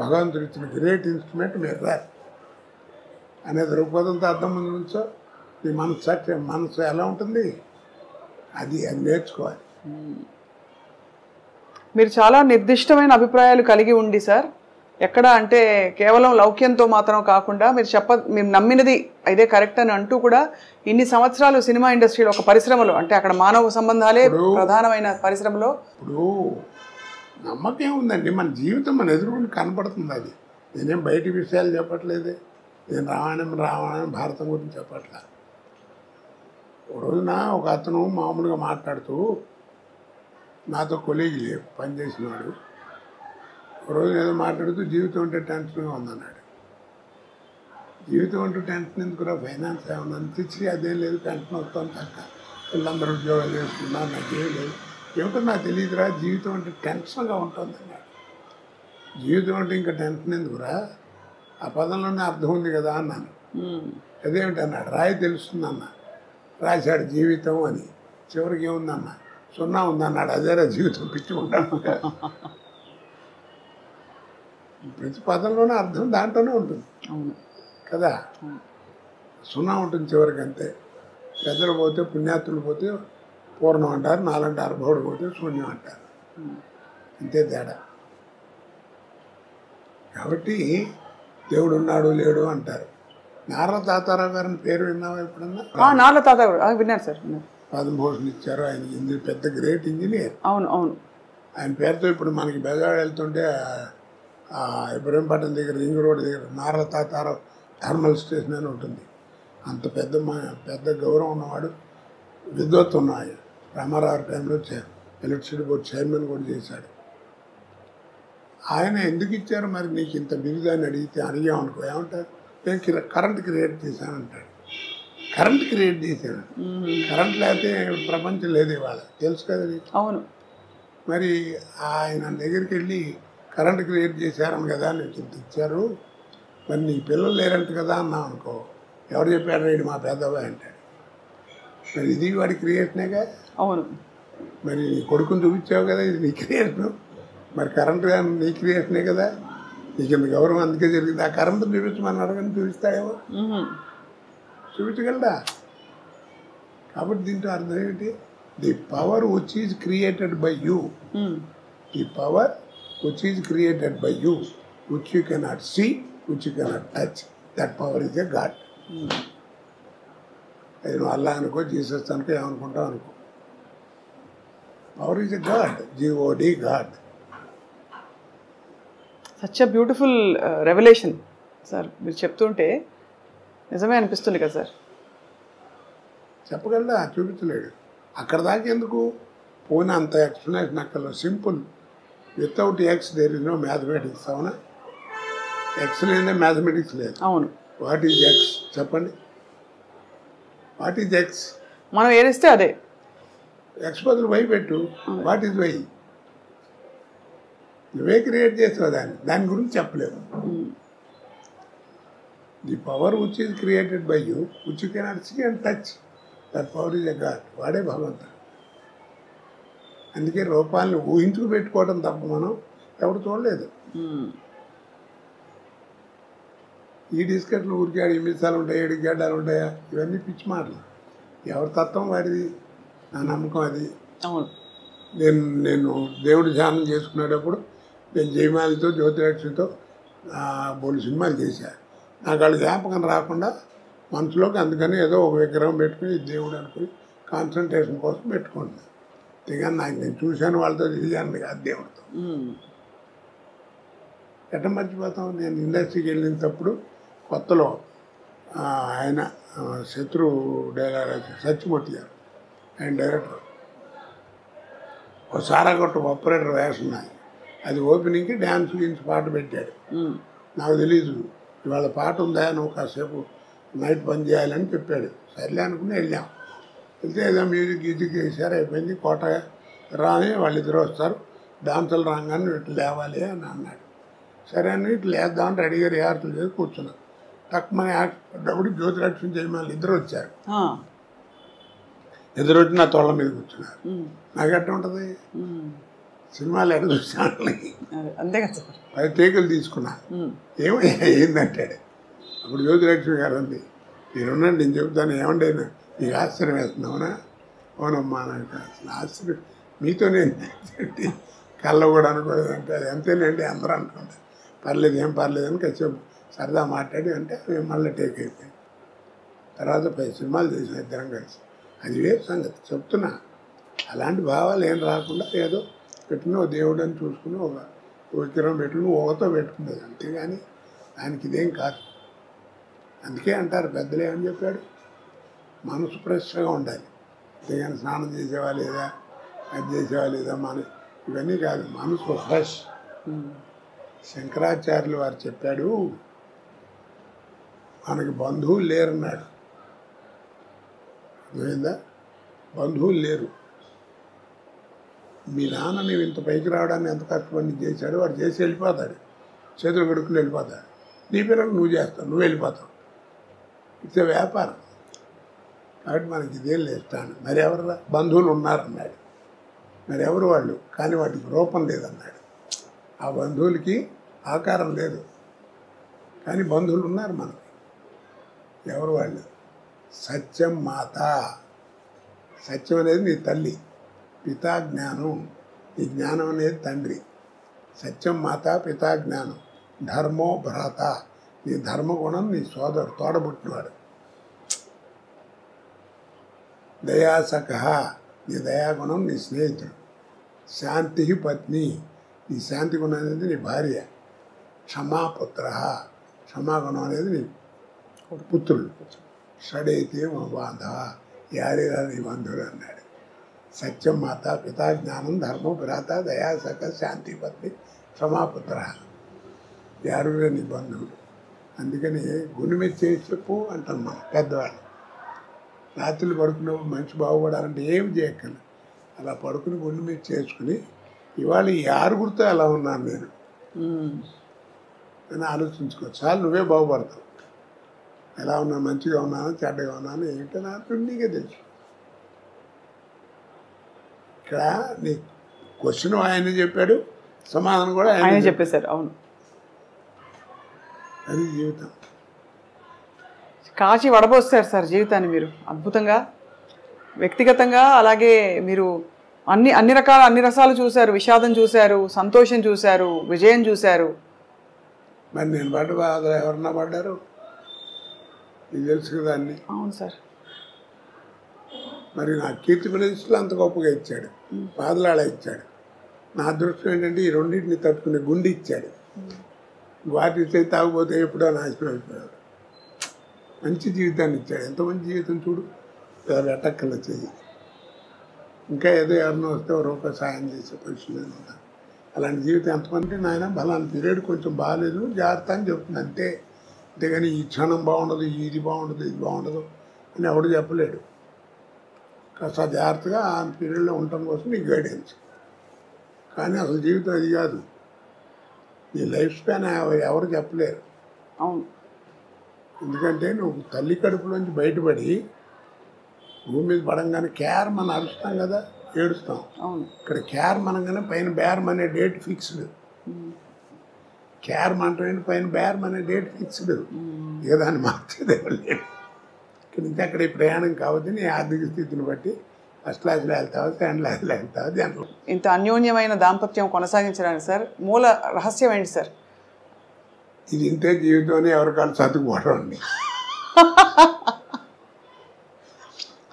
భగవంతుడు ఇచ్చిన గ్రేట్ ఇన్స్ట్రుమెంట్ మీరు రా అనే దృక్పథంతో అర్థం ముందు నుంచో నీ మనసు ఎలా ఉంటుంది అది నేర్చుకోవాలి. మీరు చాలా నిర్దిష్టమైన అభిప్రాయాలు కలిగి ఉండి సార్, ఎక్కడ అంటే కేవలం లౌక్యంతో మాత్రం కాకుండా మీరు నమ్మినది ఇదే కరెక్ట్ అని అంటూ కూడా ఇన్ని సంవత్సరాలు సినిమా ఇండస్ట్రీలో ఒక పరిశ్రమలో, అంటే అక్కడ మానవ సంబంధాలే ప్రధానమైన పరిశ్రమలో ఇప్పుడు నమ్మకం ఉందండి. మన జీవితం మన ఎదురుకుండా కనపడుతుంది. అది నేనేం బయటి విషయాలు చెప్పట్లేదే, నేను రామాయణం భారతం గురించి చెప్పట్లా. ఒక రోజున ఒక అతను మామూలుగా మాట్లాడుతూ నాతో కొలీగి పనిచేసినవాడు ఒక రోజు ఏదో మాట్లాడుతూ జీవితం అంటే టెన్షన్గా ఉందన్నాడు. జీవితం అంటూ టెన్షన్ ఎందుకురా, ఫైనాన్స్ ఏమన్నా తెచ్చి అదేం లేదు, టెన్షన్ వస్తాను తక్క, పిల్లలందరూ ఉద్యోగాలు చేసుకున్నారు, నాకేం లేదు, ఏమిటో నాకు తెలియదురా, జీవితం అంటే టెన్షన్గా ఉంటుంది అన్నాడు. జీవితం అంటే ఇంకా టెన్షన్ ఎందుకురా, ఆ పదంలోనే అర్థం ఉంది కదా అన్నాను. అదేమిటి అన్నాడు, రాయి తెలుస్తుందన్న. రాశాడు జీవితం అని, చివరికి ఏముందన్న 0 ఉందన్నాడు. అదేరా జీవితం, పిచ్చి ఉంటాను ప్రతి పదంలోనే అర్థం దాంట్లోనే ఉంటుంది కదా. 0 ఉంటుంది చివరికి, అంతే. పెద్దలు పోతే పుణ్యాత్తులు పోతే పూర్ణం అంటారు, నాలంటే అర్భవుడు పోతే శూన్యం అంటారు, అంతే తేడా. కాబట్టి దేవుడు ఉన్నాడు లేడు అంటారు. నార్ల తాతారావు గారిని పేరు విన్నావా ఎప్పుడన్నా? నార్ల తాతారావు విన్నాను సార్. పద్మభూషణ్ ఇచ్చారు ఆయన, పెద్ద గ్రేట్ ఇంజనీర్. అవును అవును. ఆయన పేరుతో ఇప్పుడు మనకి బెజవాడ వెళ్తుంటే ఇబ్రహీంపట్నం దగ్గర రింగ్ రోడ్ దగ్గర నార్ల తాతారావు థర్మల్ స్టేషన్ అని ఉంటుంది. అంత పెద్ద గౌరవం ఉన్నవాడు, విద్వత్ ఉన్నాడు. రామారావు టైంలో ఎలక్ట్రిసిటీ బోర్డు చైర్మన్ కూడా చేశాడు. ఆయన ఎందుకు ఇచ్చారు మరి నీకు ఇంత బిరుదు అని అడిగామనుకో ఏమంటారు, నేను కరెంట్ క్రియేట్ చేశానంటాడు. కరెంట్ క్రియేట్ చేశాను, కరెంట్ లేకపోతే ప్రపంచం లేదు ఇవాళ, తెలుసు కదా నీకు. అవును. మరి ఆయన దగ్గరికి వెళ్ళి కరెంట్ క్రియేట్ చేశారని కదా నీకు ఇంత ఇచ్చారు, మరి నీ పిల్లలు లేరంట కదా అన్నాం అనుకో, ఎవరు చెప్పాడు రైడు మా పెద్దబాయ్ అంటాడు. మరి ఇది వాడి క్రియేషనేగా. అవును. మరి నీ కొడుకుని చూపించావు కదా, ఇది నీ క్రియేషను. మరి కరెంట్ నీ క్రియేషనే కదా, నీకు ఇంత గౌరవం అందుకే జరిగింది. ఆ కరెంట్ చూపించమని అడగని చూపిస్తాయేమో, చూపించగలడా? కాబట్టి దీంట్లో అర్థం ఏంటి, the power which is created by you, the power which is created by you, which you cannot see, which you cannot touch, that power is a god. అది నువ్వు అల్లా అనుకో, జీసస్ అనుకో, ఏమనుకుంటావు అనుకో, power is a god, G O D god. Such a beautiful revolution sir. మీరు చెప్తుంటే నిజమే అనిపిస్తుంది కదా సార్. చెప్పగలడా? చూపించలేడు. అక్కడ దాకా ఎందుకు పోయిన అంత ఎక్స్ప్లెనేషన్ అక్కడ simple. Without X there is no mathematics. అవునా? ఎక్స్ లేదే మ్యాథమెటిక్స్ లేదు. అవును. వాట్ ఈజ్ ఎక్స్ చెప్పండి, వాట్ ఈజ్ ఎక్స్? మనం ఏడిస్తే అదే. ఎక్స్ బదులు వై పెట్టు, వాట్ ఈజ్ వై? నువ్వే క్రియేట్ చేస్తావు దాని గురించి చెప్పలేవు. The power which is created by you, which you cannot see and touch, that power is a god. వాడే భగవంతుడు. అందుకే రూపాలను ఊహించుకు పెట్టుకోవడం తప్ప మనం ఎవరు చూడలేదు. ఈ డిస్కట్లు ఊరికే 8 నిమిషాలు ఉంటాయి, 7 గడ్డాలు ఉంటాయా, ఇవన్నీ పిచ్చి మాటలు. ఎవరి తత్వం వాడిది, నా నమ్మకం అది. అవును. నేను దేవుడి ధ్యానం చేసుకునేటప్పుడు నేను జయమాలితో జ్యోతిలక్ష్మితో బోలు సినిమాలు చేశాను. నాకు వాళ్ళు జ్ఞాపకం రాకుండా మనసులోకి అందుకని ఏదో ఒక విగ్రహం పెట్టుకుని దేవుడు అనుకుని కాన్సన్ట్రేషన్ కోసం పెట్టుకుంటున్నాను. అంతేగాని నాకు నేను చూశాను వాళ్ళతో తిరిగాను కాదు దేవుడితో. ఎట్లా మర్చిపోతాం? నేను ఇండస్ట్రీకి వెళ్ళినప్పుడు కొత్తలో ఆయన శత్రు డైరెక్టర్ సత్యమూర్తి గారు, ఆయన డైరెక్టర్, ఒక సారాగొట్టు ఆపరేటర్ వేషం నాది. అది ఓపెనింగ్కి డ్యాన్స్ గురించి పాట పెట్టాడు. నాకు తెలీదు ఇవాళ పాట ఉందా, నువ్వు కాసేపు నైట్ పని చేయాలని చెప్పాడు. సర్లే అనుకుని వెళ్ళాం. వెళ్తే ఏదో మ్యూజిక్ గీజిక్ వేసారు, అయిపోయింది. కోట రాని వాళ్ళిద్దరు వస్తారు, డాన్సులు రాగానే ఇట్లా లేవాలి అని అన్నాడు. సరే అని ఇట్లా లేద్దామని రెడీగా రిహార్సల్ చేసి కూర్చున్నాను. తక్కువని యాక్టప్పుడు జ్యోతిలక్ష్మి జయమాలి ఇద్దరు వచ్చారు. ఎదురొచ్చి నా తోళ్ళ మీద కూర్చున్నారు. నాకు ఎట్లా ఉంటుంది, సినిమాలు ఎట్లా చూసాను, అంతే కదా సార్. 10 టేకులు తీసుకున్నా. ఏందంటాడు. అప్పుడు జ్యోతిలక్ష్మి గారు అంది, మీరున్నాండి నేను చెబుతాను, ఏమంటే నీకు ఆశ్చర్యం వేస్తున్నావునా? అవునమ్మా, నాకు అసలు ఆశ్చర్యం మీతో నేను కళ్ళ కూడా అనుకోలేదంటే అది అంతేనండి అందరూ అనుకుంటారు. పర్లేదు, ఏం పర్లేదు అని కాసేపు సరదా మాట్లాడి అంటే మేము మళ్ళీ టేక్ అయిపోయింది. తర్వాత 10 సినిమాలు చేసాం ఇద్దరం కలిసి. అది వేరు సంగతి చెప్తున్నా. అలాంటి భావాలు ఏం రాకుండా ఏదో పెట్టుకుని ఒక దేవుడు అని చూసుకుని ఒక విగ్రహం పెట్టుకుని ఓతో పెట్టుకునేది, అంతేగాని దానికి ఇదేం కాదు. అందుకే అంటారు పెద్దలు ఏమని చెప్పాడు, మనసు ఫ్రెష్గా ఉండాలి. అంతేగాని స్నానం చేసేవా లేదా, అది చేసేవా లేదా, ఇవన్నీ కాదు, మనసు ఫ్రెష్. శంకరాచార్యులు వారు చెప్పాడు, మనకి బంధువులు లేరన్నాడు. అర్థమైందా? బంధువులు లేరు. మీ నాన్న నీవు ఇంత పైకి రావడాన్ని ఎంత కష్టపడి చేశాడు, వాడు చేసి వెళ్ళిపోతాడు, చేతులు కడుక్కుని వెళ్ళిపోతాడు. నీ పిల్లలు నువ్వు చేస్తావు, నువ్వు వెళ్ళిపోతావు. ఇట్స్ వ్యాపారం. కాబట్టి మనకి ఇదేం లేస్తాను. మరి ఎవరు బంధువులు ఉన్నారన్నాడు. మరి ఎవరు వాళ్ళు, కానీ వాటికి రూపం లేదన్నాడు. ఆ బంధువులకి ఆకారం లేదు, కానీ బంధువులు ఉన్నారు మనకి. ఎవరు వాళ్ళు? సత్యం మాత. సత్యం అనేది నీ తల్లి, పితా జ్ఞానం, ఈ జ్ఞానం అనేది తండ్రి. సత్యం మాత, పితా జ్ఞానం. ధర్మో భ్రాత, నీ ధర్మగుణం నీ సోదరు, తోడబుట్టినవాడు. దయాసఖ, నీ దయాగుణం నీ స్నేహితుడు. శాంతి పత్ని, నీ శాంతి గుణం అనేది నీ భార్య. క్షమాపుత్ర, క్షమాగుణం అనేది నీ పుత్రుడు. షడైతే మా బాంధవ, యారేరా నీ బంధువులు అన్నాడు. సత్యం మాత, పితా జ్ఞానం, ధర్మం భ్రాత, దయాసఖ, శాంతి పత్ని, సమాపుత్ర యారుగా నీ బంధువులు. అందుకని గుండె మీద చేసి చెప్పు అంటాం మనం పెద్దవాళ్ళు. రాత్రులు పడుకున్నప్పుడు మనిషి బాగుపడాలంటే ఏం చేయక్కర్లేదు, అలా పడుకుని గుండె మీద చేసుకుని ఇవాళ ఈ ఆరుగురితో ఎలా ఉన్నాను నేను అని ఆలోచించుకో. చాలు, నువ్వే బాగుపడతావు. ఎలా ఉన్నా, మంచిగా ఉన్నాను, చెడ్డగా ఉన్నాను ఏంటో నాకు నీకే తెలుసు. ఇక్కడ నీ క్వశ్చన్ ఆయన చెప్పాడు, సమాధానం కూడా ఆయన చెప్పేశారు. అవును, అది జీవితం. కాచి వడబోస్తారు సార్ జీవితాన్ని మీరు అద్భుతంగా. వ్యక్తిగతంగా అలాగే మీరు అన్ని రసాలు చూశారు. విషాదం చూశారు, సంతోషం చూశారు, విజయం చూశారు. మరి నేను పడ్డ బాధలు ఎవరన్నా పడ్డారు? నీకు తెలుసు కదా అన్ని. అవును సార్. మరి నా కీర్తి ప్రదేశ్లో అంత గొప్పగా ఇచ్చాడు, బాధలాడ ఇచ్చాడు. నా అదృష్టం ఏంటంటే ఈ రెండింటిని తట్టుకునే గుండె ఇచ్చాడు. వాటి చేతి తాగిపోతే ఎప్పుడో నాశనం అయిపోయాడు. మంచి జీవితాన్ని ఇచ్చాడు. ఎంత మంచి జీవితం చూడు, ఎవరు ఎట్టక్కల చెయ్యి. ఇంకా ఏదో ఎవరినో వస్తే ఒక రూపాయి సాయం చేసే పరిస్థితి ఉన్నాను. అలాంటి జీవితం ఎంతమంది నాయన బలాన్ని పీరియడ్ కొంచెం బాగాలేదు జాగ్రత్త అని చెప్తుంది అంతే. అంతేగాని ఈ క్షణం బాగుండదు, ఇది బాగుండదు, ఇది బాగుండదు అని ఎవడు చెప్పలేడు. కాస్త జాగ్రత్తగా ఆ పీరియడ్లో ఉండటం కోసం నీ గైడెన్స్. కానీ అసలు జీవితం అది కాదు. నీ లైఫ్ స్పాన్ ఎవరు చెప్పలేరు. అవును. ఎందుకంటే నువ్వు తల్లి కడుపులోంచి బయటపడి భూమి మీద పడంగానే కేర్ మనం అరుస్తాం కదా, ఏడుస్తాం. అవును. ఇక్కడ కేర్ మనగానే పైన బేరం అనే డేట్ ఫిక్స్డ్. కేర్ మంటే పైన బేరం అనే డేట్ ఫిక్స్డ్. ఇక దాన్ని మార్చేదే లేదు. ఇక్కడ నుంచి అక్కడ ఈ ప్రయాణం కావద్దు. నీ ఆర్థిక స్థితిని బట్టి ఫస్ట్ క్లాస్లో వెళ్తావు, సెకండ్ క్లాస్లో వెళ్తావు. దాంట్లో ఇంత అన్యోన్యమైన దాంపత్యం కొనసాగించడానికి సార్ మూల రహస్యం ఏంటి సార్? ఇది ఇంతే జీవితం ఎవరికాలు చదువుకోవడం అండి.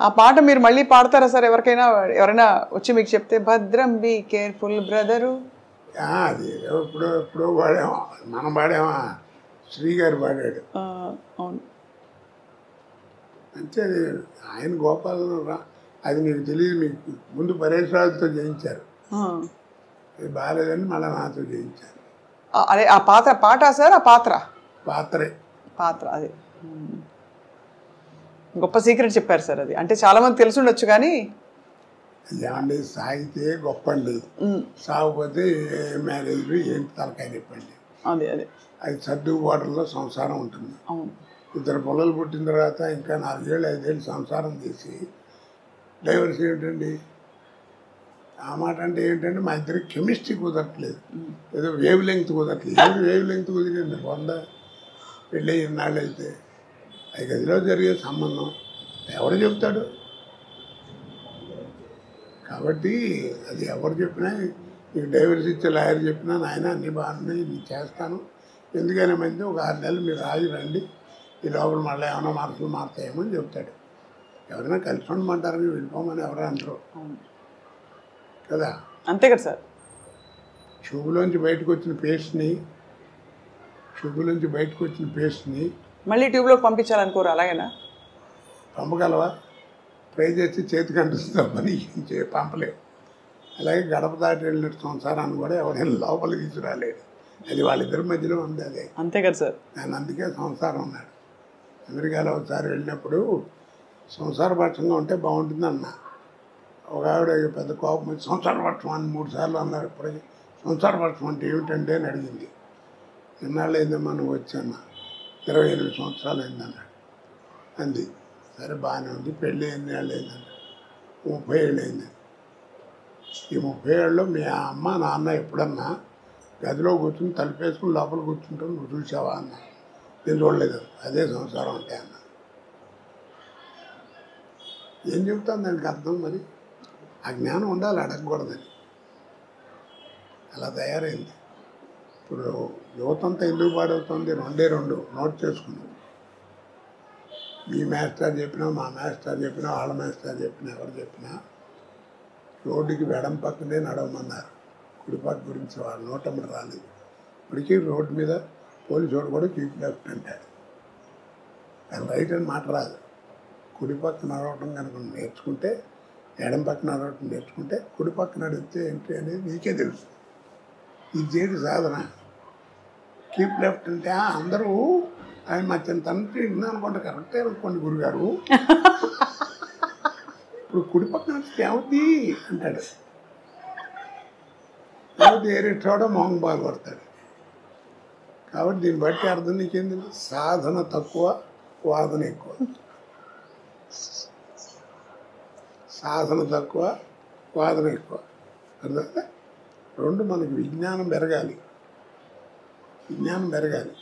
ఆ పాట మీరు మళ్ళీ పాడతారా సార్? ఎవరైనా వచ్చి మీకు చెప్తే భద్రం బీ కేర్ఫుల్ బ్రదరు. అది ఎప్పుడో పాడామా, మనం పాడామా, శ్రీగారు పాడాడు. అవును. అంటే ఆయన గోపాలను అది మీకు తెలియదు. మీకు ముందు పరేశ్రాజుతో చేయించారు, అది బాగాలేదని మళ్ళీ నాతో చేయించారు. అదే ఆ పాట సార్? ఆ పాత్రే అదే గొప్ప సీక్రెట్ చెప్పారు సార్. అది అంటే చాలా మంది తెలిసి ఉండొచ్చు కానీ ఏమండి, సాగితే గొప్ప అండి, సాగిపోతే మ్యారేజ్ ఏంటి తలకాయ చెప్పండి. అదే అది సర్దుబాటులో సంసారం ఉంటుంది. అవును. ఇద్దరు పిల్లలు పుట్టిన తర్వాత ఇంకా 4 ఏళ్ళు 5 ఏళ్ళు సంసారం చేసి డైవర్స్ ఏమిటండి? ఆ మాట అంటే ఏంటంటే మా ఇద్దరికి కెమిస్ట్రీ కుదరట్లేదు, ఏదో వేవ్ లెంగ్త్ కుదరట్లేదు. ఏది వేవ్ లెంగ్త్ కుదిరింది? పెళ్ళి ఇన్నాళ్ళు అయితే 5 గదిలో జరిగే సంబంధం ఎవరు చెప్తాడు? కాబట్టి అది ఎవరు చెప్పినా, నీకు డైవర్స్ ఇచ్చే లాయర్ చెప్పినా నాయన అన్నీ బాగున్నాయి, నేను చేస్తాను, ఎందుకైనా మంది ఒక 6 నెలలు మీరు ఆగి రండి, ఈ లోపల మళ్ళీ ఏమైనా మార్పులు మారుతాయేమో అని చెప్తాడు. ఎవరైనా కలిసి ఉండమంటారని వెళ్ళిపోమని ఎవరు అంటారు కదా. అంతే కదా సార్. ట్యూబ్లోంచి బయటకు వచ్చిన పేస్ట్ని మళ్ళీ ట్యూబ్లోకి పంపించాలనుకోరు, అలాగేనా? పంపగలవా? ట్రై చేసి చేతికి అంటుస్తామని పంపలేవు. అలాగే గడప దాటి వెళ్ళిన సంసారాన్ని కూడా ఎవరైనా లోపలికి తీసుకురాలేడు. అది వాళ్ళిద్దరి మధ్యలో ఉంది. అదే అంతే కదా సార్. నేను అందుకే సంసారం ఉన్నాడు. అమెరికాలో ఒకసారి వెళ్ళినప్పుడు సంసారపక్షంగా ఉంటే బాగుంటుంది అన్న. ఒక ఆవిడ పెద్ద కోపం వచ్చి సంసారపక్షం అని 3 సార్లు అన్నారు. ఇప్పటికీ సంసారపక్షం అంటే ఏమిటంటే అని అడిగింది. ఎన్నాళ్ళు అయిందమ్మా నువ్వు వచ్చాను? 28 సంవత్సరాలు అయిందన్నాడు. అంది. సరే బాగానే ఉంది. పెళ్ళి ఎన్ని ఏళ్ళు అయిందన్నాడు? 30 ఏళ్ళు అయింది. ఈ 30 ఏళ్ళలో మీ అమ్మ నాన్న ఎప్పుడన్నా గదిలో కూర్చుని తలుపేసుకుని లోపల కూర్చుంటావు నువ్వు చూసావా అన్న. నేను చూడలేదు. అదే సంసారం అంటే అన్న. ఏం చెబుతాను దానికి అర్థం? మరి ఆ జ్ఞానం ఉండాలి, అడగకూడదని. అలా తయారైంది. ఇప్పుడు యువతంతా ఎందుకు పాడవుతుంది? 2 నోట్ చేసుకున్నాం. మీ మాస్టర్ చెప్పినా, మా మాస్టర్ చెప్పినా, వాళ్ళ మాస్టర్ చెప్పినా, ఎవరు చెప్పినా రోడ్డుకి వెడం పక్కనే నడవమన్నారు. కుడిపక్క గురించి వాళ్ళ నోటమ్మడి రాలేదు. ఇప్పటికీ రోడ్డు మీద పోలీసు వాడు కూడా కీప్ లెఫ్ట్ అంటాడు. అది రైట్ అని మాట రాదు. కుడిపక్క నడవటం కనుక నేర్చుకుంటే, ఎడం పక్క నడవటం నేర్చుకుంటే కుడిపక్క నడిస్తే ఏంటి అనేది నీకే తెలుసు. ఇది చేయడు సాధన. కీప్ లెఫ్ట్ అంటే అందరూ ఆయన మా చిన్న తండ్రి అనుకుంటే కరెక్టే అనుకోండి గురుగారు, ఇప్పుడు కుడి పక్కన ఏమవుద్ది అంటాడు, లేకపోతే ఏరే చోట మొహం బాగా కొడతాడు. కాబట్టి దీన్ని బట్టి అర్థం నీకేంది, సాధన తక్కువ వాదన ఎక్కువ. సాధన తక్కువ వాదన ఎక్కువ. అర్థమైందా? రెండు మనకి విజ్ఞానం పెరగాలి, విజ్ఞానం పెరగాలి.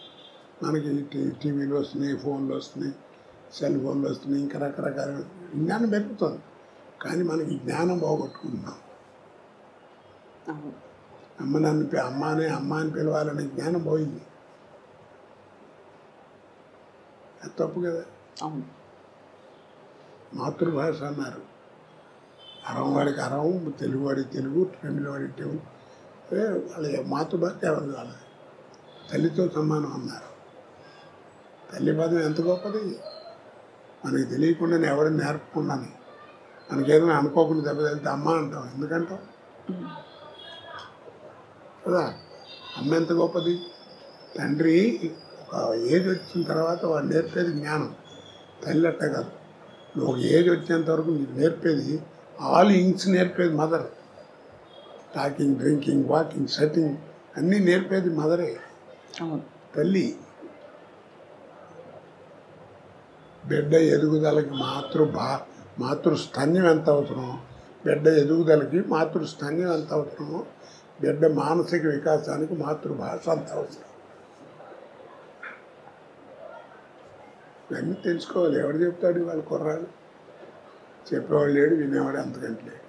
మనకి టీవీలు వస్తున్నాయి, ఫోన్లు వస్తున్నాయి, సెల్ ఫోన్లు వస్తున్నాయి, ఇంకా రకరకాల విజ్ఞానం పెరుగుతుంది. కానీ మనకి జ్ఞానం పోగొట్టుకుంటున్నాం. అమ్మ అని పిలవాలనే జ్ఞానం పోయింది. అది తప్పు కదా. మాతృభాష అన్నారు, అరం వాడికి అరం, తెలుగు వాడికి తెలుగు, తమిళ వాడికి తెలుగు. వాళ్ళ మాతృభాష ఎవరిది వాళ్ళది, తల్లితో సమానం అన్నారు. తల్లి పదం ఎంత గొప్పది, మనకి తెలియకుండానే ఎవరిని నేర్పకుండానే. మనకేదైనా అనుకోకుండా దెబ్బతలితే అమ్మ అంటాం. ఎందుకంటాం కదా. అమ్మ ఎంత గొప్పది. తండ్రి ఒక ఏజ్ వచ్చిన తర్వాత వాడు నేర్పేది జ్ఞానం. తల్లి అట్ట కాదు, నువ్వు ఒక ఏజ్ వచ్చేంత వరకు నీకు నేర్పేది ఆల్ ఇంగ్స్ నేర్పేది mother. Talking, drinking, walking, setting అన్నీ నేర్పేది మదరే, తల్లి. బిడ్డ ఎదుగుదలకి మాతృస్థన్యం ఎంత అవసరమో, బిడ్డ ఎదుగుదలకి మాతృస్థన్యం ఎంత అవసరమో, బిడ్డ మానసిక వికాసానికి మాతృభాష అంత అవసరం. ఇవన్నీ తెలుసుకోవాలి. ఎవరు చెప్తాడు? వాళ్ళ కుర్రాడు చెప్పేవాళ్ళు లేడు, వినేవాడు అంతకంటే లేడు.